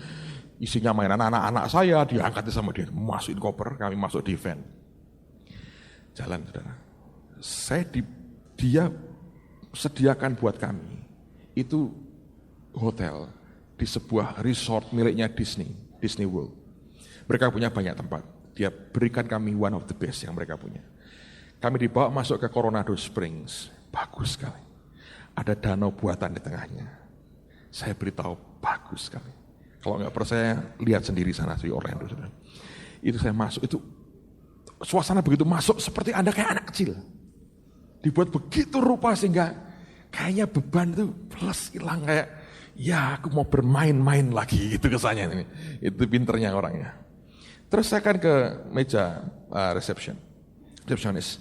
Isinya mainan anak-anak saya, diangkati sama dia, masukin koper, kami masuk di van. Jalan saudara, dia sediakan buat kami itu hotel di sebuah resort miliknya Disney World. Mereka punya banyak tempat, dia berikan kami one of the best yang mereka punya. Kami dibawa masuk ke Coronado Springs, bagus sekali. Ada danau buatan di tengahnya. Saya beritahu bagus sekali. Kalau nggak percaya lihat sendiri sana di Orlando saudara. Itu saya masuk itu. Suasana begitu masuk seperti Anda kayak anak kecil. Dibuat begitu rupa sehingga kayaknya beban itu plus hilang kayak ya aku mau bermain-main lagi itu kesannya ini. Itu pinternya orangnya. Terus saya akan ke meja resepsionis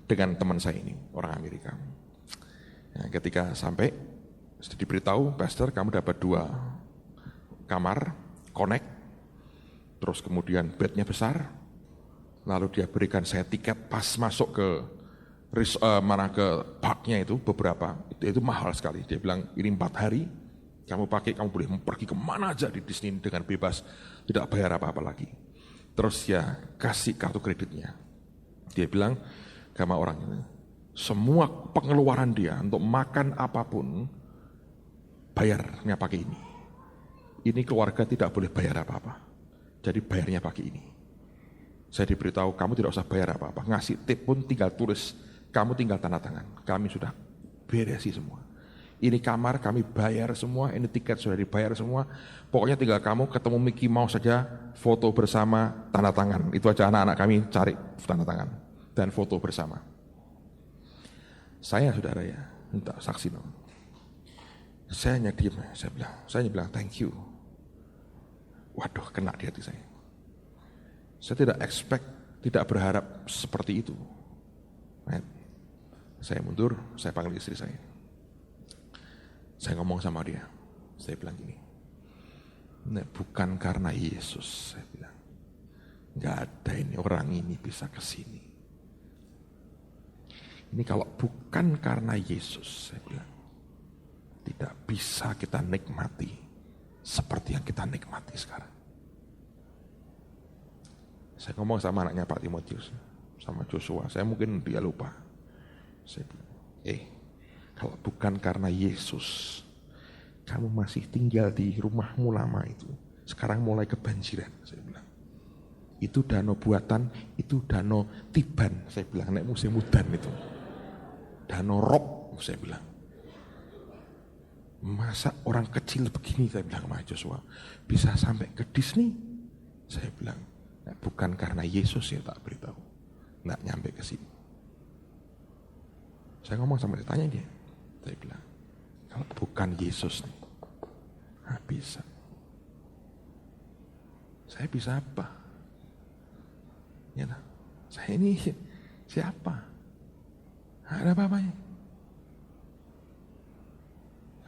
dengan teman saya ini, orang Amerika. Nah, ketika sampai diberitahu, Pastor kamu dapat 2 kamar, connect, terus kemudian bednya besar. Lalu dia berikan saya tiket pas masuk ke ke parknya itu beberapa, itu mahal sekali. Dia bilang ini 4 hari, kamu pakai, kamu boleh pergi kemana aja di Disney dengan bebas, tidak bayar apa-apa lagi. Terus dia kasih kartu kreditnya. Dia bilang sama orang ini, semua pengeluaran dia untuk makan apapun, bayarnya pakai ini. Ini keluarga tidak boleh bayar apa-apa, jadi bayarnya pakai ini. Saya diberitahu, kamu tidak usah bayar apa-apa. Ngasih tip pun tinggal tulis, kamu tinggal tanda tangan. Kami sudah beresi semua. Ini kamar kami bayar semua, ini tiket sudah dibayar semua. Pokoknya tinggal kamu ketemu Mickey Mouse saja, foto bersama, tanda tangan. Itu aja anak-anak kami cari tanda tangan dan foto bersama. Saya saudara ya, minta saksi dong. Saya hanya diam, saya bilang thank you. Waduh, kena di hati saya. Saya tidak expect, tidak berharap seperti itu. Right? Saya mundur, saya panggil istri saya. Saya ngomong sama dia, saya bilang gini, bukan karena Yesus, saya bilang, nggak ada ini orang ini bisa ke sini. Ini kalau bukan karena Yesus, saya bilang, tidak bisa kita nikmati seperti yang kita nikmati sekarang. Saya ngomong sama anaknya Pak Timotius, sama Joshua, saya mungkin dia lupa. Saya bilang, kalau bukan karena Yesus, kamu masih tinggal di rumahmu lama itu, sekarang mulai kebanjiran, saya bilang. Itu danau buatan, itu danau tiban, saya bilang, naik musim udan itu. Danau rob, saya bilang. Masa orang kecil begini, saya bilang sama Joshua, bisa sampai ke Disney? Saya bilang, bukan karena Yesus ya tak beritahu, nggak nyampe ke sini. Saya ngomong sama dia, tanya dia, saya bilang, Kalau bukan Yesus nih, bisa. Saya bisa apa? Ya, saya ini siapa? Ada apa-apanya.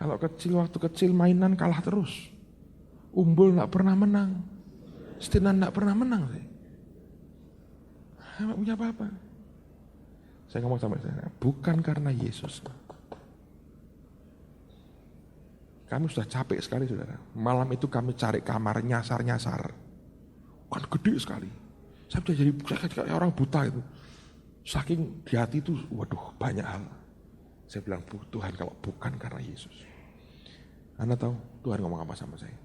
Kalau waktu kecil mainan kalah terus. Umbul gak pernah menang. Setinan gak pernah menang. Saya gak punya apa-apa. Saya ngomong sama saya, bukan karena Yesus. Kami sudah capek sekali, saudara. Malam itu kami cari kamar nyasar-nyasar. Kan gede sekali. Saya sudah jadi kayak orang buta itu. Saking di hati itu, waduh banyak hal. Saya bilang, Tuhan kalau bukan karena Yesus. Anda tahu Tuhan ngomong apa sama saya?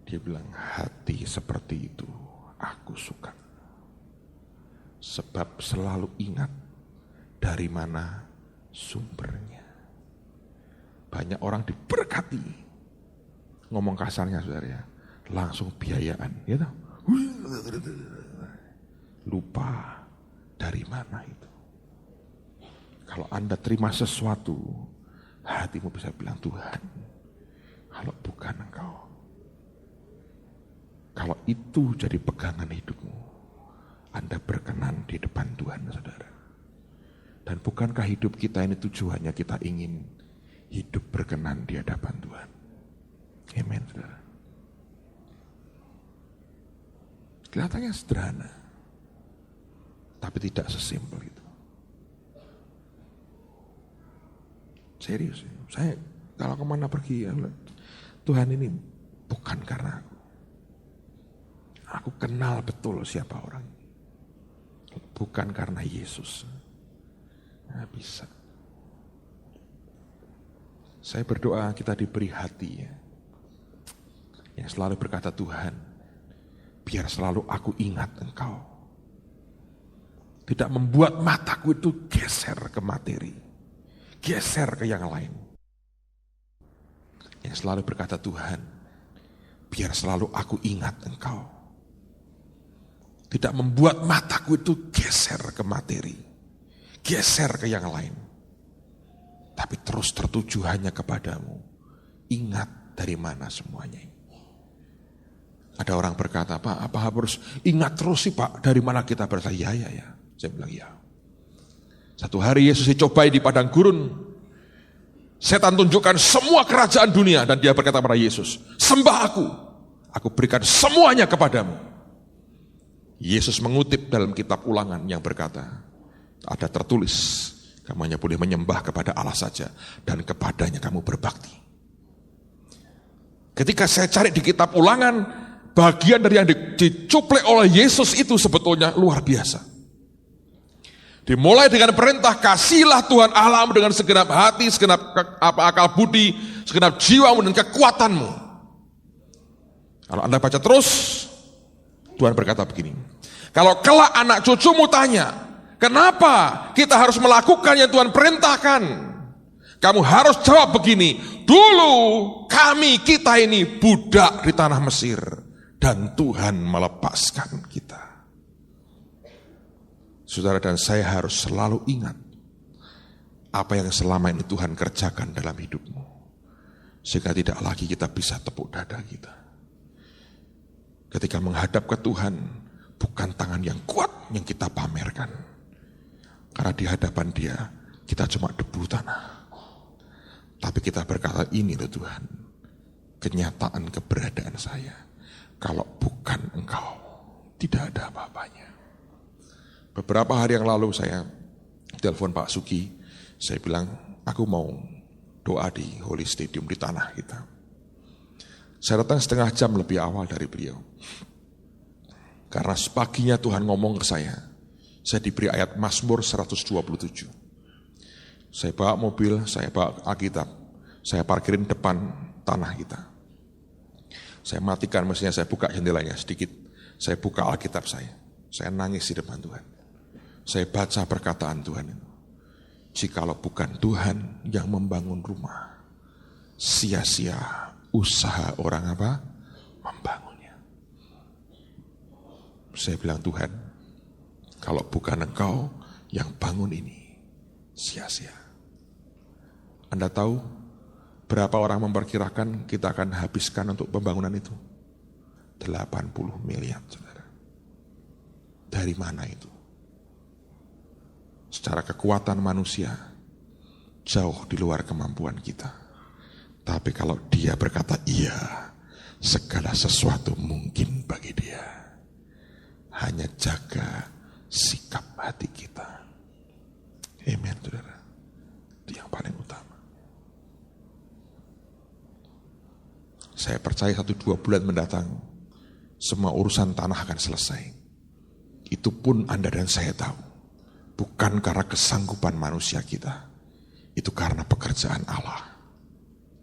Dia bilang, hati seperti itu aku suka. Sebab selalu ingat dari mana sumbernya. Banyak orang diberkati. Ngomong kasarnya saudara ya, langsung biayaan. Ya tahu? Lupa dari mana itu. Kalau Anda terima sesuatu, hatimu bisa bilang, Tuhan, kalau bukan Engkau. Kalau itu jadi pegangan hidupmu, Anda berkenan di depan Tuhan, saudara. Dan bukankah hidup kita ini tujuannya kita ingin hidup berkenan di hadapan Tuhan. Amen, saudara. Kelihatannya sederhana, tapi tidak sesimpel itu. Serius, saya kalau kemana pergi, Tuhan ini bukan karena aku. Aku kenal betul siapa orang. Bukan karena Yesus. Nah, bisa. Saya berdoa kita diberi hati ya, yang selalu berkata, Tuhan, biar selalu aku ingat Engkau. Tidak membuat mataku itu geser ke materi, geser ke yang lain. Yang selalu berkata, Tuhan, biar selalu aku ingat Engkau. Tidak membuat mataku itu geser ke materi, geser ke yang lain. Tapi terus tertuju hanya kepadamu. Ingat dari mana semuanya ini. Ada orang berkata, Pak, apa harus ingat terus sih Pak, dari mana kita berasal? Ya. Saya bilang ya. Satu hari Yesus dicobai di padang gurun. Setan tunjukkan semua kerajaan dunia dan dia berkata kepada Yesus, sembah aku berikan semuanya kepadamu. Yesus mengutip dalam kitab Ulangan yang berkata, ada tertulis, kamu hanya boleh menyembah kepada Allah saja dan kepadanya kamu berbakti. Ketika saya cari di kitab Ulangan, bagian dari yang dicuplek oleh Yesus itu sebetulnya luar biasa. Dimulai dengan perintah, kasihlah Tuhan Allahmu dengan segenap hati, segenap akal budi, segenap jiwamu dan kekuatanmu. Kalau Anda baca terus, Tuhan berkata begini, kalau kelak anak cucumu tanya, kenapa kita harus melakukan yang Tuhan perintahkan? Kamu harus jawab begini, dulu kita ini budak di tanah Mesir dan Tuhan melepaskan kita. Saudara dan saya harus selalu ingat apa yang selama ini Tuhan kerjakan dalam hidupmu. Sehingga tidak lagi kita bisa tepuk dada kita. Ketika menghadap ke Tuhan, bukan tangan yang kuat yang kita pamerkan. Karena di hadapan Dia, kita cuma debu tanah. Tapi kita berkata, ini loh Tuhan, kenyataan keberadaan saya. Kalau bukan Engkau, tidak ada apa-apanya. Beberapa hari yang lalu saya telepon Pak Sugi, saya bilang, aku mau doa di Holy Stadium di tanah kita. Saya datang setengah jam lebih awal dari beliau. Karena paginya Tuhan ngomong ke saya diberi ayat Mazmur 127. Saya bawa mobil, saya bawa Alkitab, saya parkirin depan tanah kita. Saya matikan mesinnya, saya buka jendelanya sedikit, saya buka Alkitab saya nangis di depan Tuhan. Saya baca perkataan Tuhan itu. Jikalau bukan Tuhan yang membangun rumah, sia-sia usaha orang apa? Membangunnya. Saya bilang, Tuhan, kalau bukan Engkau yang bangun ini, sia-sia. Anda tahu berapa orang memperkirakan kita akan habiskan untuk pembangunan itu? 80 miliar, saudara. Dari mana itu? Secara kekuatan manusia, jauh di luar kemampuan kita. Tapi kalau Dia berkata iya, segala sesuatu mungkin bagi Dia. Hanya jaga sikap hati kita. Amen, saudara. Itu yang paling utama. Saya percaya 1-2 bulan mendatang, semua urusan tanah akan selesai. Itu pun Anda dan saya tahu. Bukan karena kesanggupan manusia kita. Itu karena pekerjaan Allah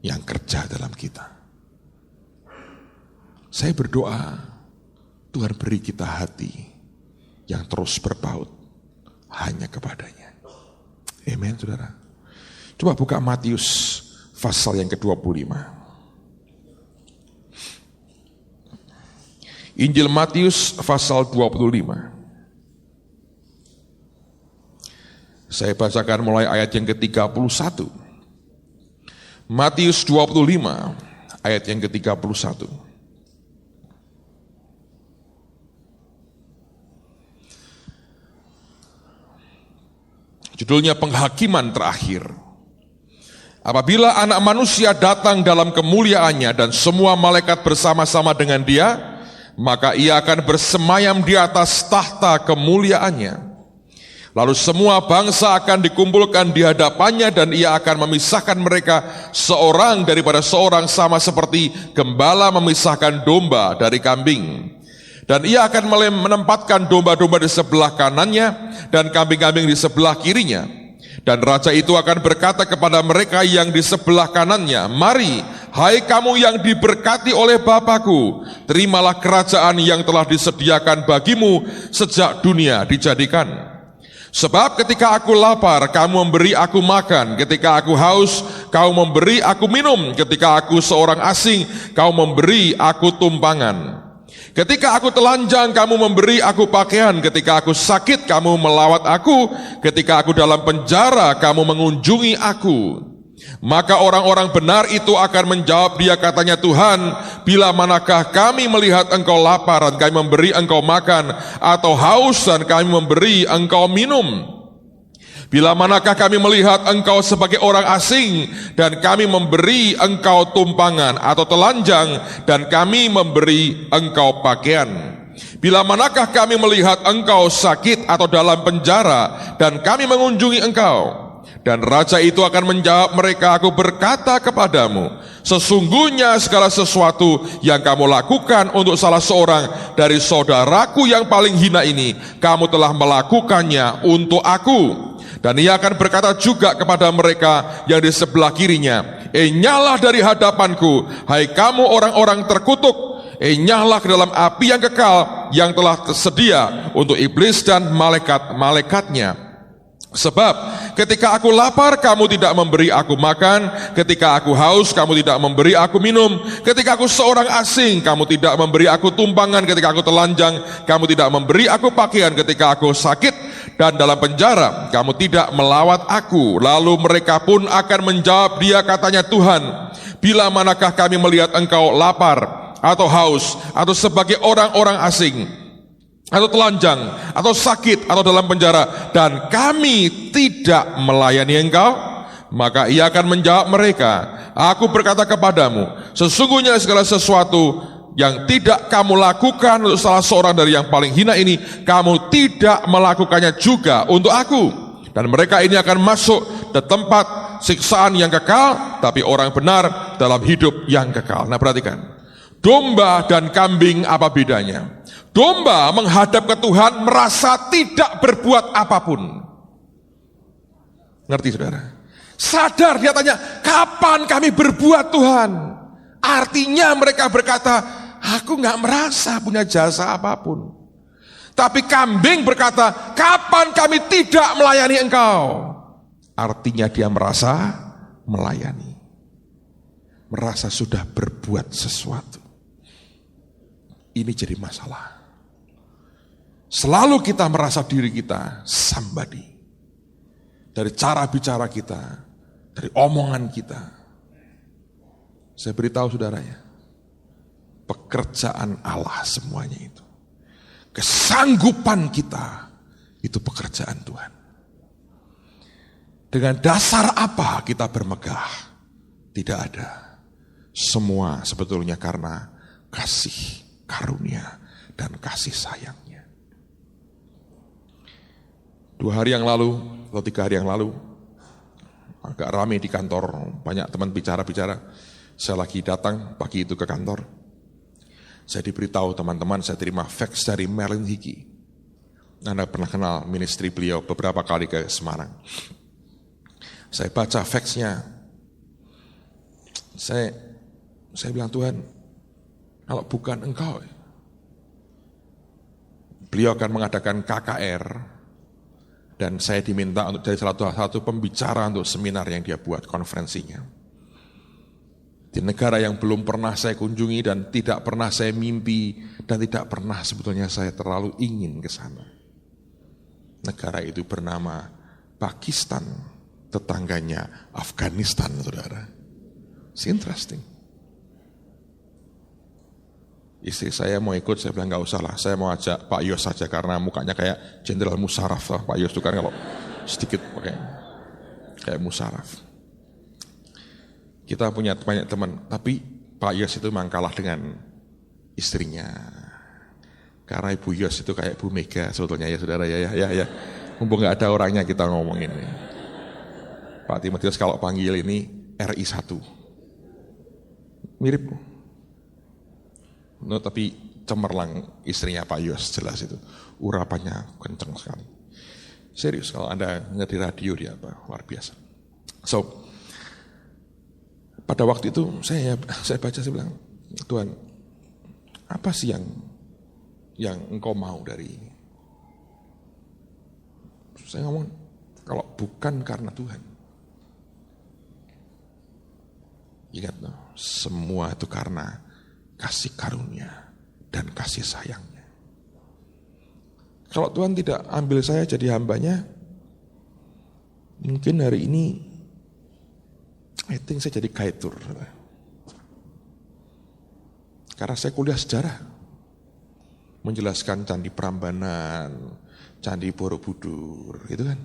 yang kerja dalam kita. Saya berdoa, Tuhan beri kita hati yang terus berpaut hanya kepadanya. Amen, saudara. Coba buka Matius pasal yang ke-25. Injil Matius pasal 25. Saya bacakan mulai ayat yang ke-31. Matius 25 ayat yang ke-31. Judulnya penghakiman terakhir. Apabila Anak Manusia datang dalam kemuliaannya dan semua malaikat bersama-sama dengan Dia, maka Ia akan bersemayam di atas tahta kemuliaannya. Lalu semua bangsa akan dikumpulkan di hadapannya dan Ia akan memisahkan mereka seorang daripada seorang, sama seperti gembala memisahkan domba dari kambing. Dan Ia akan menempatkan domba-domba di sebelah kanannya dan kambing-kambing di sebelah kirinya. Dan Raja itu akan berkata kepada mereka yang di sebelah kanannya, "Mari, hai kamu yang diberkati oleh Bapa-Ku, terimalah kerajaan yang telah disediakan bagimu sejak dunia dijadikan. Sebab ketika aku lapar, kamu memberi aku makan. Ketika aku haus, kau memberi aku minum. Ketika aku seorang asing, kau memberi aku tumpangan. Ketika aku telanjang, kamu memberi aku pakaian. Ketika aku sakit, kamu melawat aku. Ketika aku dalam penjara, kamu mengunjungi aku." Maka orang-orang benar itu akan menjawab Dia, katanya, "Tuhan, bila manakah kami melihat Engkau lapar dan kami memberi Engkau makan, atau haus dan kami memberi Engkau minum? Bila manakah kami melihat Engkau sebagai orang asing dan kami memberi Engkau tumpangan, atau telanjang dan kami memberi Engkau pakaian? Bila manakah kami melihat Engkau sakit atau dalam penjara dan kami mengunjungi Engkau?" Dan Raja itu akan menjawab mereka, "Aku berkata kepadamu, sesungguhnya segala sesuatu yang kamu lakukan untuk salah seorang dari saudaraku yang paling hina ini, kamu telah melakukannya untuk aku." Dan Ia akan berkata juga kepada mereka yang di sebelah kirinya, "Enyahlah dari hadapanku, hai kamu orang-orang terkutuk, enyahlah ke dalam api yang kekal yang telah tersedia untuk iblis dan malaikat-malaikatnya. Sebab ketika aku lapar, kamu tidak memberi aku makan. Ketika aku haus, kamu tidak memberi aku minum. Ketika aku seorang asing, kamu tidak memberi aku tumpangan. Ketika aku telanjang, kamu tidak memberi aku pakaian. Ketika aku sakit dan dalam penjara, kamu tidak melawat aku." Lalu mereka pun akan menjawab Dia, katanya, "Tuhan, bila manakah kami melihat Engkau lapar atau haus atau sebagai orang-orang asing, atau telanjang, atau sakit, atau dalam penjara, dan kami tidak melayani Engkau?" Maka Ia akan menjawab mereka, "Aku berkata kepadamu, sesungguhnya segala sesuatu yang tidak kamu lakukan untuk salah seorang dari yang paling hina ini, kamu tidak melakukannya juga untuk aku." Dan mereka ini akan masuk ke tempat siksaan yang kekal, tapi orang benar dalam hidup yang kekal. Nah, perhatikan, domba dan kambing apa bedanya? Domba menghadap ke Tuhan merasa tidak berbuat apapun. Ngerti, saudara? Sadar, dia tanya, "Kapan kami berbuat, Tuhan?" Artinya mereka berkata, "Aku gak merasa punya jasa apapun." Tapi kambing berkata, "Kapan kami tidak melayani Engkau?" Artinya dia merasa melayani, merasa sudah berbuat sesuatu. Ini jadi masalah. Selalu kita merasa diri kita somebody. Dari cara bicara kita, dari omongan kita. Saya beritahu saudara ya, pekerjaan Allah semuanya itu. Kesanggupan kita itu pekerjaan Tuhan. Dengan dasar apa kita bermegah? Tidak ada. Semua sebetulnya karena kasih karunia dan kasih sayangnya. 2 hari yang lalu atau 3 hari yang lalu, agak ramai di kantor, banyak teman bicara-bicara. Saya lagi datang pagi itu ke kantor. Saya diberitahu teman-teman, saya terima fax dari Merlin Hickey. Anda pernah kenal ministry beliau beberapa kali ke Semarang. Saya baca faxnya. Saya bilang, Tuhan, kalau bukan Engkau, beliau akan mengadakan KKR, dan saya diminta untuk jadi salah satu pembicara untuk seminar yang dia buat, konferensinya. Di negara yang belum pernah saya kunjungi dan tidak pernah saya mimpi, dan tidak pernah sebetulnya saya terlalu ingin ke sana. Negara itu bernama Pakistan, tetangganya Afghanistan, saudara. It's interesting. Istri saya mau ikut, saya bilang nggak usah lah, saya mau ajak Pak Yos saja karena mukanya kayak Jenderal Musharraf lah. Pak Yos itu kan kalau sedikit pakai kayak Musharraf. Kita punya banyak teman, tapi Pak Yos itu memang kalah dengan istrinya. Karena Ibu Yos itu kayak Bu Mega sebetulnya ya saudara ya. Mumpung nggak ada orangnya kita ngomongin. Pak Timotius kalau panggil ini RI 1. Mirip. No, tapi cemerlang istrinya Pak Yos, jelas itu. Urapannya kenceng sekali. Serius, kalau Anda dengar di radio dia apa, luar biasa. So, pada waktu itu saya baca, saya bilang, Tuhan, apa sih yang Engkau mau dari ini? Saya ngomong, kalau bukan karena Tuhan. Ingat, semua itu karena kasih karunia dan kasih sayangnya. Kalau Tuhan tidak ambil saya jadi hambanya, mungkin hari ini I think saya jadi kaitur. Karena saya kuliah sejarah, menjelaskan Candi Prambanan, Candi Borobudur, gitu kan.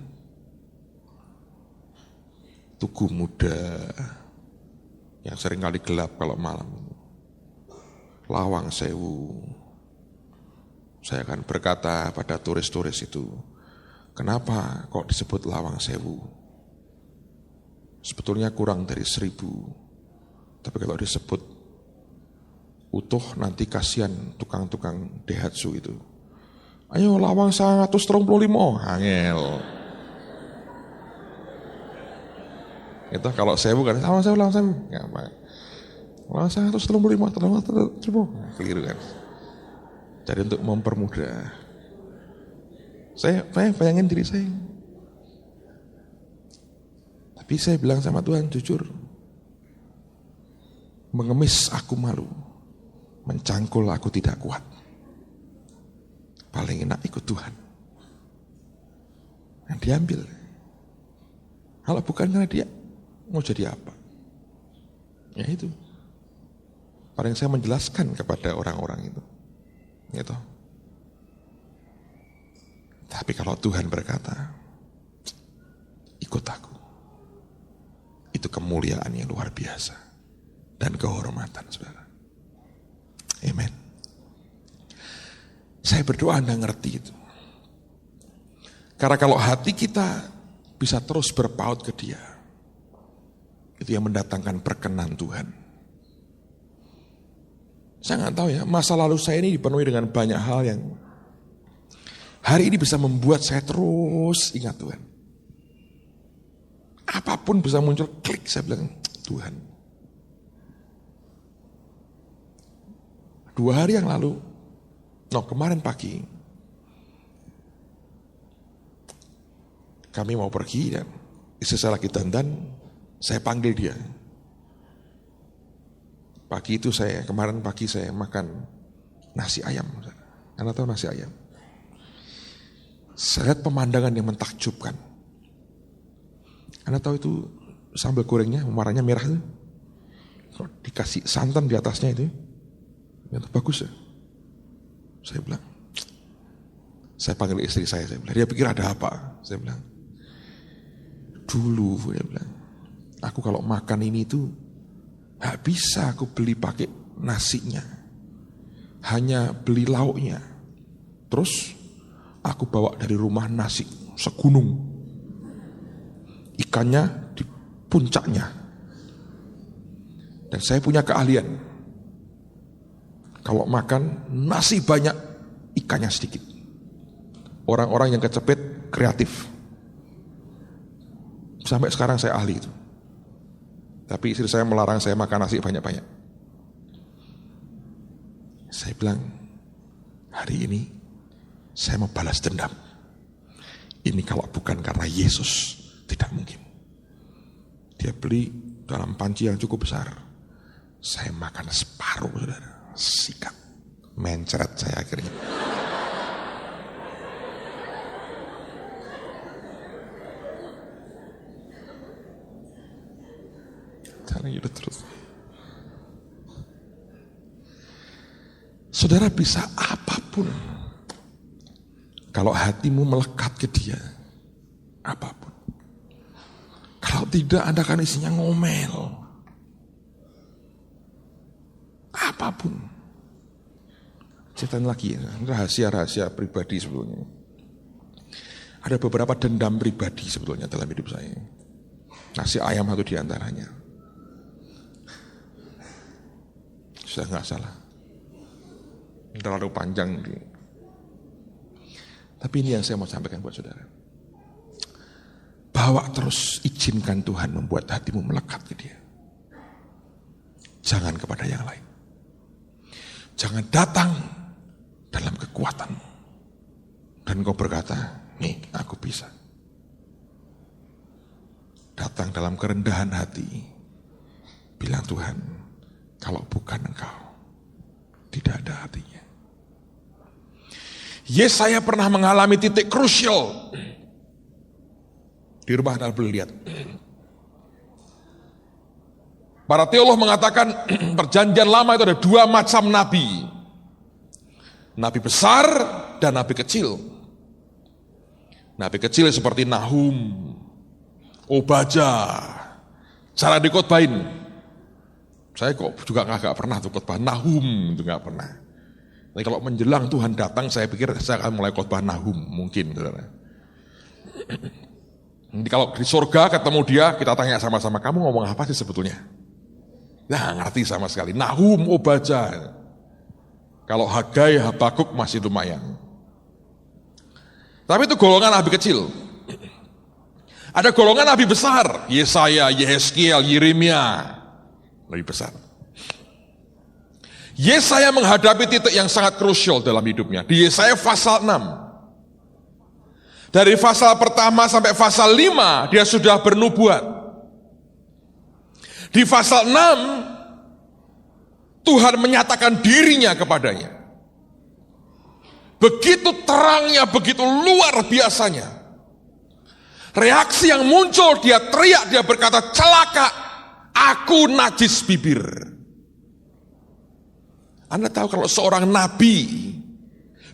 Tugu Muda yang sering kali gelap kalau malam. Lawang Sewu. Saya akan berkata pada turis-turis itu, kenapa kok disebut Lawang Sewu? Sebetulnya kurang dari 1000. Tapi kalau disebut utuh nanti kasihan tukang-tukang Daihatsu itu. Ayo Lawang 135, angel. Itu kalau Sewu kan, Lawang Sewu. Enggak apa. Lawang 135, keliru kan. Jadi untuk mempermudah. Saya bayangin diri saya. Tapi saya bilang sama Tuhan, jujur, mengemis aku malu, mencangkul aku tidak kuat. Paling enak ikut Tuhan. Yang diambil. Kalau bukan karena dia, mau jadi apa? Ya itu. Paling saya menjelaskan kepada orang-orang itu. Gitu. Tapi kalau Tuhan berkata, ikut aku. Itu kemuliaan yang luar biasa. Dan kehormatan, saudara. Amen. Saya berdoa Anda ngerti itu. Karena kalau hati kita bisa terus berpaut ke Dia, itu yang mendatangkan perkenan Tuhan. Saya nggak tahu ya, masa lalu saya ini dipenuhi dengan banyak hal yang hari ini bisa membuat saya terus ingat Tuhan. Apapun bisa muncul, klik, saya bilang, Tuhan. 2 hari yang lalu, kemarin pagi, kami mau pergi dan istri saya lagi dandan, saya panggil dia. Kemarin pagi saya makan nasi ayam. Anda tahu nasi ayam? Saya lihat pemandangan yang mentakjubkan. Anda tahu itu sambal gorengnya, warnanya merah itu. Kalau dikasih santan di atasnya itu bagus ya. Saya bilang, saya panggil istri saya bilang, dia pikir ada apa? Saya bilang, dulu dia bilang, aku kalau makan ini tuh gak bisa aku beli pakai nasinya, hanya beli lauknya. Terus aku bawa dari rumah nasi segunung, ikannya di puncaknya. Dan saya punya keahlian, kalau makan nasi banyak, ikannya sedikit. Orang-orang yang kecepet kreatif. Sampai sekarang saya ahli itu. Tapi istri saya melarang saya makan nasi banyak-banyak. Saya bilang, hari ini saya mau balas dendam. Ini kalau bukan karena Yesus, tidak mungkin. Dia beli dalam panci yang cukup besar. Saya makan separuh, saudara. Sikat. Mencret saya akhirnya. Karena itu terus. Saudara bisa apapun. Kalau hatimu melekat ke dia, apapun. Kalau tidak, Anda akan isinya ngomel. Apapun. Cerita lagi, rahasia-rahasia pribadi sebetulnya. Ada beberapa dendam pribadi sebetulnya dalam hidup saya. Nasi ayam satu diantaranya. Sudah nggak salah. Terlalu panjang. Tapi ini yang saya mau sampaikan buat saudara. Bawa terus, izinkan Tuhan membuat hatimu melekat ke dia. Jangan kepada yang lain. Jangan datang dalam kekuatanmu. Dan kau berkata, nih aku bisa. Datang dalam kerendahan hati. Bilang Tuhan, kalau bukan Engkau, tidak ada artinya. Yesaya pernah mengalami titik krusial. Di rumah Anda boleh lihat. Para teolog mengatakan perjanjian lama itu ada dua macam nabi. Nabi besar dan nabi kecil. Nabi kecil seperti Nahum, Obadjah, cara dikotbahin. Saya kok juga gak pernah tuh khotbah Nahum, itu gak pernah. Tapi kalau menjelang Tuhan datang, saya pikir saya akan mulai khotbah Nahum, mungkin. Nanti kalau di surga ketemu dia, kita tanya sama-sama, kamu ngomong apa sih sebetulnya? Nah, ngerti sama sekali. Nahum, Obadjah. Kalau Hagai, Habakuk masih lumayan. Tapi itu golongan nabi kecil. Ada golongan nabi besar, Yesaya, Yehezkiel, Yeremia. Lebih besar. Yesaya menghadapi titik yang sangat krusial dalam hidupnya. Di Yesaya pasal 6. Dari pasal pertama sampai pasal 5 dia sudah bernubuat. Di pasal 6 Tuhan menyatakan dirinya kepadanya. Begitu terangnya, begitu luar biasanya. Reaksi yang muncul, dia teriak, dia berkata, celaka, aku najis bibir. Anda tahu kalau seorang nabi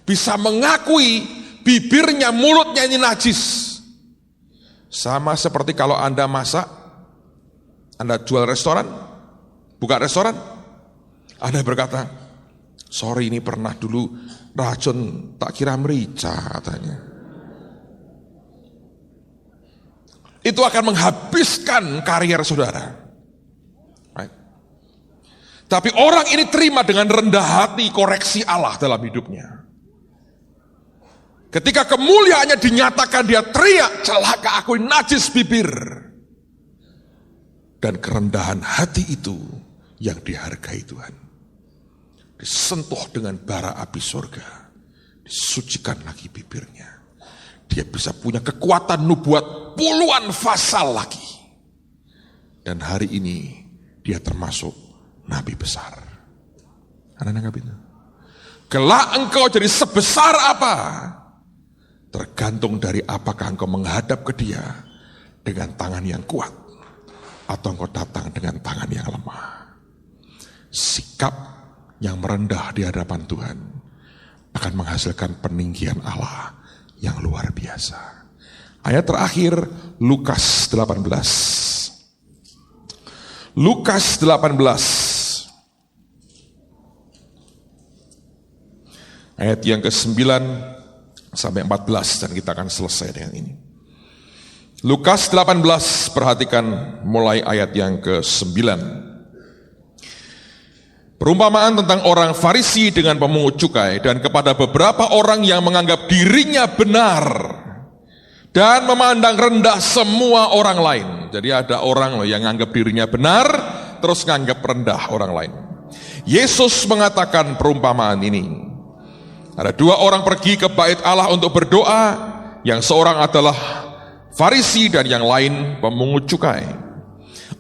bisa mengakui bibirnya, mulutnya ini najis. Sama seperti kalau Anda masak, Anda jual restoran, buka restoran, Anda berkata, sorry ini pernah dulu racun tak kira merica katanya. Itu akan menghabiskan karier saudara. Right. Tapi orang ini terima dengan rendah hati koreksi Allah dalam hidupnya. Ketika kemuliaannya dinyatakan, dia teriak, celaka aku najis bibir. Dan kerendahan hati itu yang dihargai Tuhan. Disentuh dengan bara api surga. Disucikan lagi bibirnya. Dia bisa punya kekuatan nubuat puluhan pasal lagi. Dan hari ini dia termasuk nabi besar. Anda nanggap itu? Kelak engkau jadi sebesar apa? Tergantung dari apakah engkau menghadap ke dia dengan tangan yang kuat, atau engkau datang dengan tangan yang lemah. Sikap yang merendah di hadapan Tuhan akan menghasilkan peninggian Allah yang luar biasa. Ayat terakhir Lukas 18. Lukas 18 ayat yang ke-9 sampai 14 dan kita akan selesai dengan ini. Lukas 18, perhatikan mulai ayat yang ke-9. Perumpamaan tentang orang Farisi dengan pemungut cukai dan kepada beberapa orang yang menganggap dirinya benar dan memandang rendah semua orang lain. Jadi ada orang yang menganggap dirinya benar terus menganggap rendah orang lain. Yesus mengatakan perumpamaan ini. Ada dua orang pergi ke bait Allah untuk berdoa, yang seorang adalah Farisi dan yang lain pemungut cukai.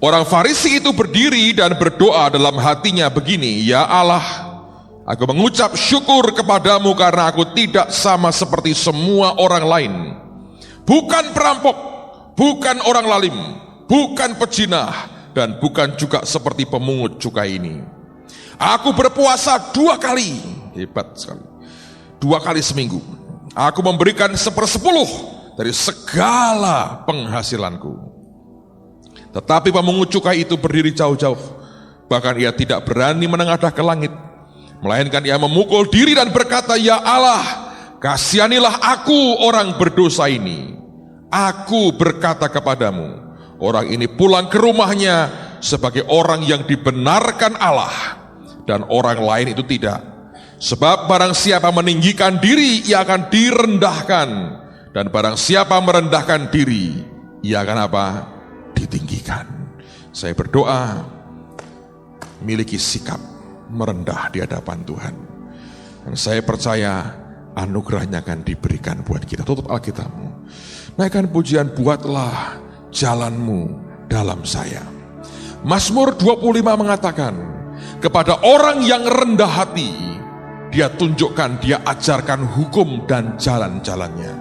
Orang Farisi itu berdiri dan berdoa dalam hatinya begini, "Ya Allah, aku mengucap syukur kepadamu karena aku tidak sama seperti semua orang lain. Bukan perampok, bukan orang lalim, bukan pejinah, dan bukan juga seperti pemungut cukai ini. Aku berpuasa 2 kali." Hebat sekali. 2 kali seminggu. "Aku memberikan 1/10 dari segala penghasilanku." Tetapi pemungut cukai itu berdiri jauh-jauh. Bahkan ia tidak berani menengadah ke langit. Melainkan ia memukul diri dan berkata, "Ya Allah, kasihanilah aku orang berdosa ini." Aku berkata kepadamu, orang ini pulang ke rumahnya sebagai orang yang dibenarkan Allah, dan orang lain itu tidak. Sebab barang siapa meninggikan diri, ia akan direndahkan. Dan barang siapa merendahkan diri, ia akan apa? Ditinggikan. Saya berdoa, miliki sikap merendah di hadapan Tuhan. Dan saya percaya anugerahnya akan diberikan buat kita. Tutup Alkitabmu. Naikkan pujian, buatlah jalanmu dalam saya. Mazmur 25 mengatakan, kepada orang yang rendah hati, dia tunjukkan, dia ajarkan hukum dan jalan-jalannya.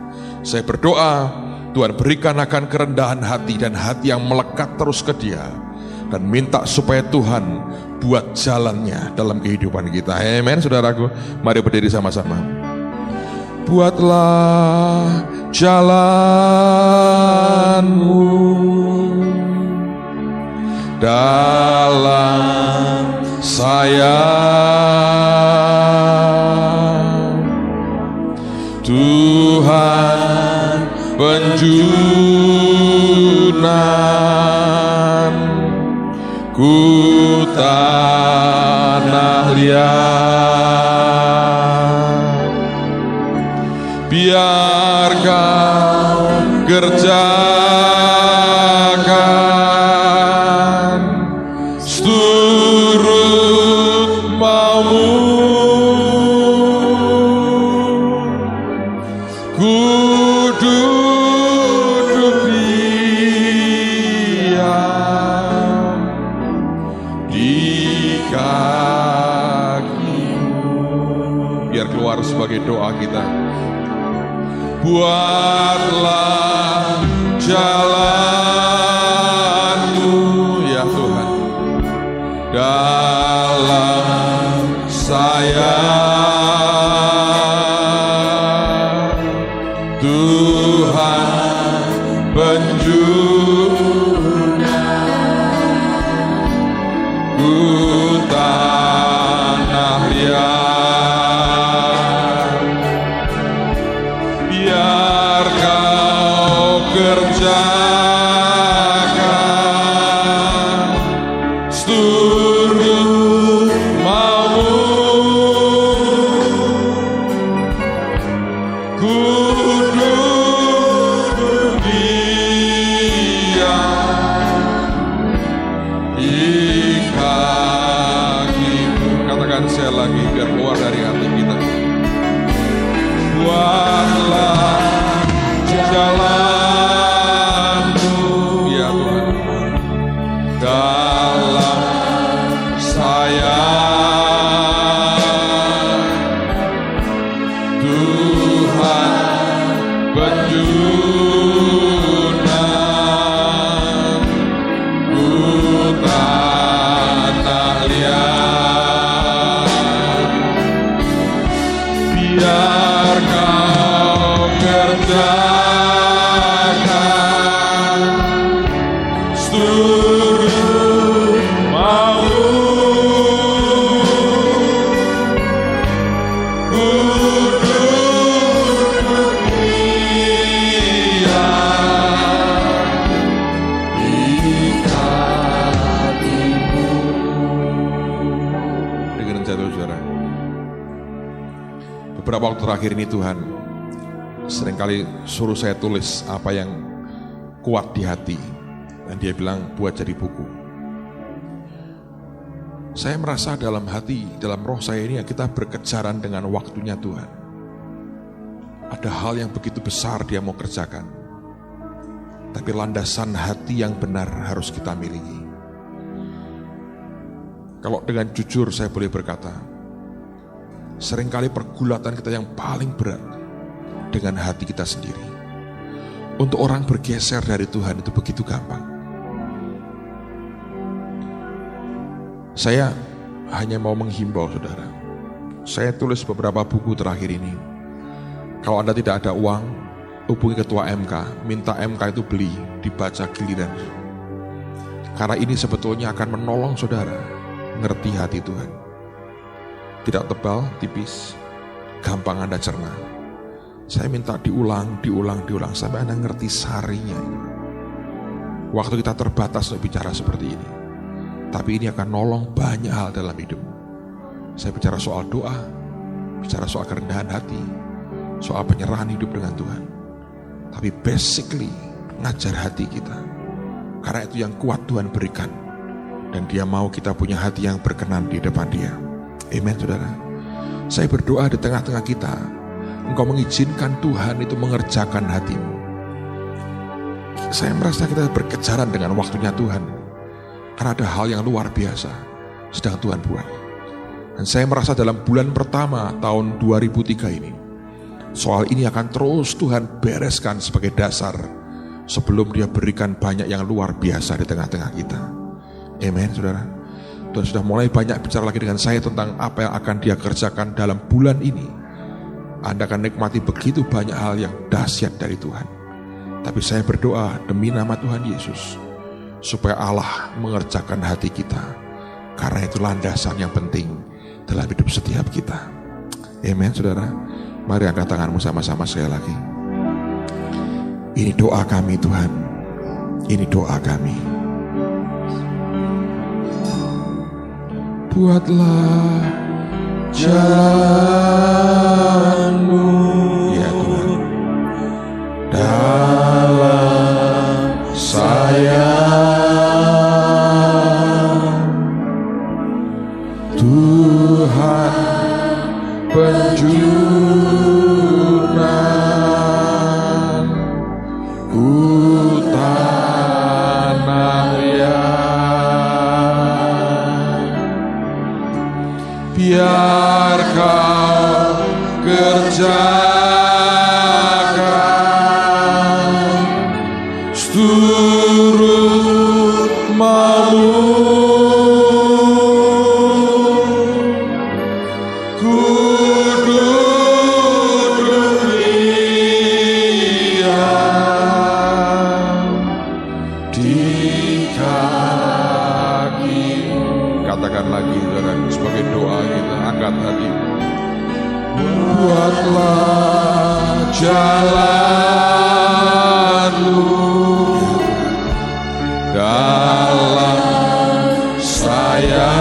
Saya berdoa, Tuhan berikan akan kerendahan hati dan hati yang melekat terus ke dia. Dan minta supaya Tuhan buat jalannya dalam kehidupan kita. Amin, saudaraku. Mari berdiri sama-sama. Buatlah jalanmu dalam saya, Tuhan penjunan ku tanah liat, biar kau kerjakan seturut maumu, ku duduk diam di kakimu. Biar keluar sebagai doa kita. Buatlah jalanmu, ya Tuhan, dalam saya, Tuhan penjunan ku tanah liat, biar kau kerjakan seturut maumu, ku duduk diam di kakimu. Katakan saya lagi biar keluar dari hati kita. Buatlah jalanmu, ya Tuhan, dalam saya, Tuhan penjunan ku beberapa waktu terakhir ini Tuhan seringkali suruh saya tulis apa yang kuat di hati. Dan dia bilang buat jadi buku. Saya merasa dalam hati, dalam roh saya ini kita berkejaran dengan waktunya Tuhan. Ada hal yang begitu besar dia mau kerjakan. Tapi landasan hati yang benar harus kita miliki. Kalau dengan jujur saya boleh berkata, seringkali pergulatan kita yang paling berat dengan hati kita sendiri. Untuk orang bergeser dari Tuhan itu begitu gampang. Saya hanya mau menghimbau saudara. Saya tulis beberapa buku terakhir ini. Kalau Anda tidak ada uang, hubungi ketua MK, minta MK itu beli, dibaca giliran. Karena ini sebetulnya akan menolong saudara ngerti hati Tuhan. Tidak tebal, tipis, gampang Anda cerna. Saya minta diulang sampai Anda ngerti sarinya. Waktu kita terbatas untuk bicara seperti ini. Tapi ini akan nolong banyak hal dalam hidup. Saya bicara soal doa, bicara soal kerendahan hati, soal penyerahan hidup dengan Tuhan. Tapi basically ngajar hati kita. Karena itu yang kuat Tuhan berikan. Dan dia mau kita punya hati yang berkenan di depan dia. Amen saudara. Saya berdoa di tengah-tengah kita, Engkau mengizinkan Tuhan itu mengerjakan hatimu. Saya merasa kita berkejaran dengan waktunya Tuhan. Karena ada hal yang luar biasa sedang Tuhan buat. Dan saya merasa dalam bulan pertama tahun 2003 ini, soal ini akan terus Tuhan bereskan sebagai dasar sebelum dia berikan banyak yang luar biasa di tengah-tengah kita. Amen saudara. Tuhan sudah mulai banyak bicara lagi dengan saya tentang apa yang akan dia kerjakan dalam bulan ini. Anda akan nikmati begitu banyak hal yang dahsyat dari Tuhan. Tapi saya berdoa demi nama Tuhan Yesus, supaya Allah mengerjakan hati kita. Karena itu landasan yang penting dalam hidup setiap kita. Amen saudara. Mari angkat tanganmu sama-sama sekali lagi. Ini doa kami Tuhan. Ini doa kami. Buatlah jalanmu ya Tuhan dalam saya. Tuhan penjunan ku tanah liat, biar kau kerjakan seturut maumu. Katakan lagi saudara, sebagai doa kita, angkat hati. Buatlah jalanmu dalam saya,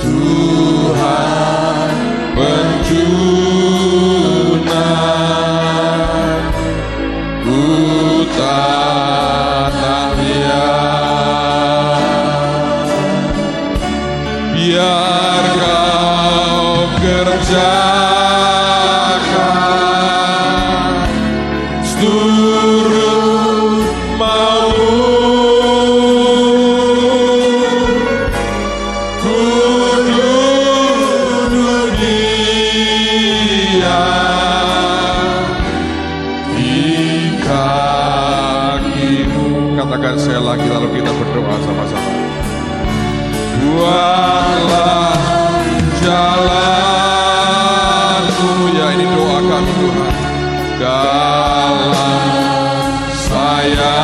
Tuhan penjunan ku tanah liat, biar kau kerjakan seturut maumu. Ku duduk dunia di kakimu. Katakan saya lagi, lalu kita berdoa sama-sama. Buatlah jalanku, ya ini doa kami Tuhan, dalam saya,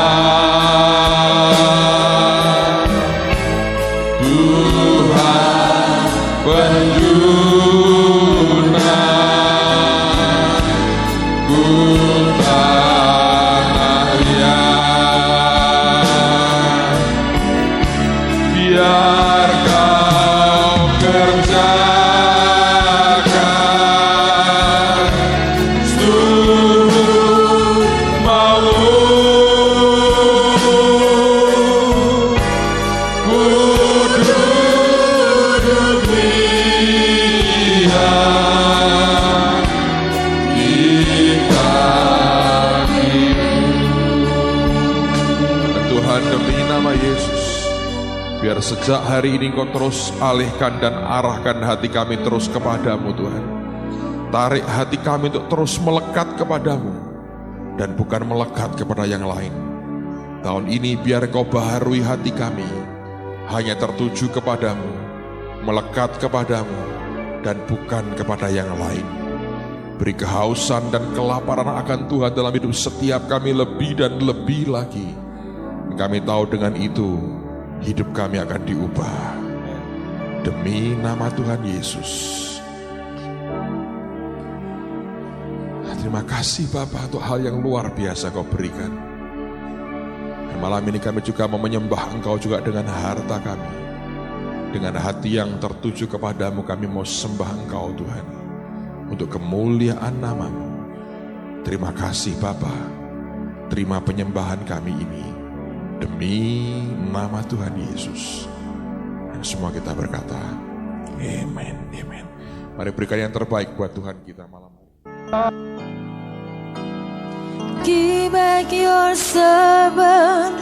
Tuhan penjunan ku tanah liat, biar kau kerja Biar sejak hari ini Engkau terus alihkan dan arahkan hati kami terus kepadamu Tuhan. Tarik hati kami untuk terus melekat kepadamu dan bukan melekat kepada yang lain. Tahun ini biar Engkau baharui hati kami, hanya tertuju kepadamu, melekat kepadamu, dan bukan kepada yang lain. Beri kehausan dan kelaparan akan Tuhan dalam hidup setiap kami lebih dan lebih lagi. Kami tahu dengan itu, hidup kami akan diubah. Demi nama Tuhan Yesus. Terima kasih Bapa untuk hal yang luar biasa Kau berikan. Dan malam ini kami juga mau menyembah Engkau juga dengan harta kami. Dengan hati yang tertuju kepadamu kami mau sembah Engkau Tuhan. Untuk kemuliaan nama-Mu. Terima kasih Bapa. Terima penyembahan kami ini. Demi nama Tuhan Yesus. Dan semua kita berkata, amen, amen. Mari berikan yang terbaik buat Tuhan kita malam hari. Give back your servant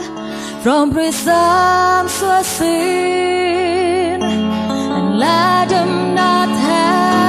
from presumptuous sin, and let them not have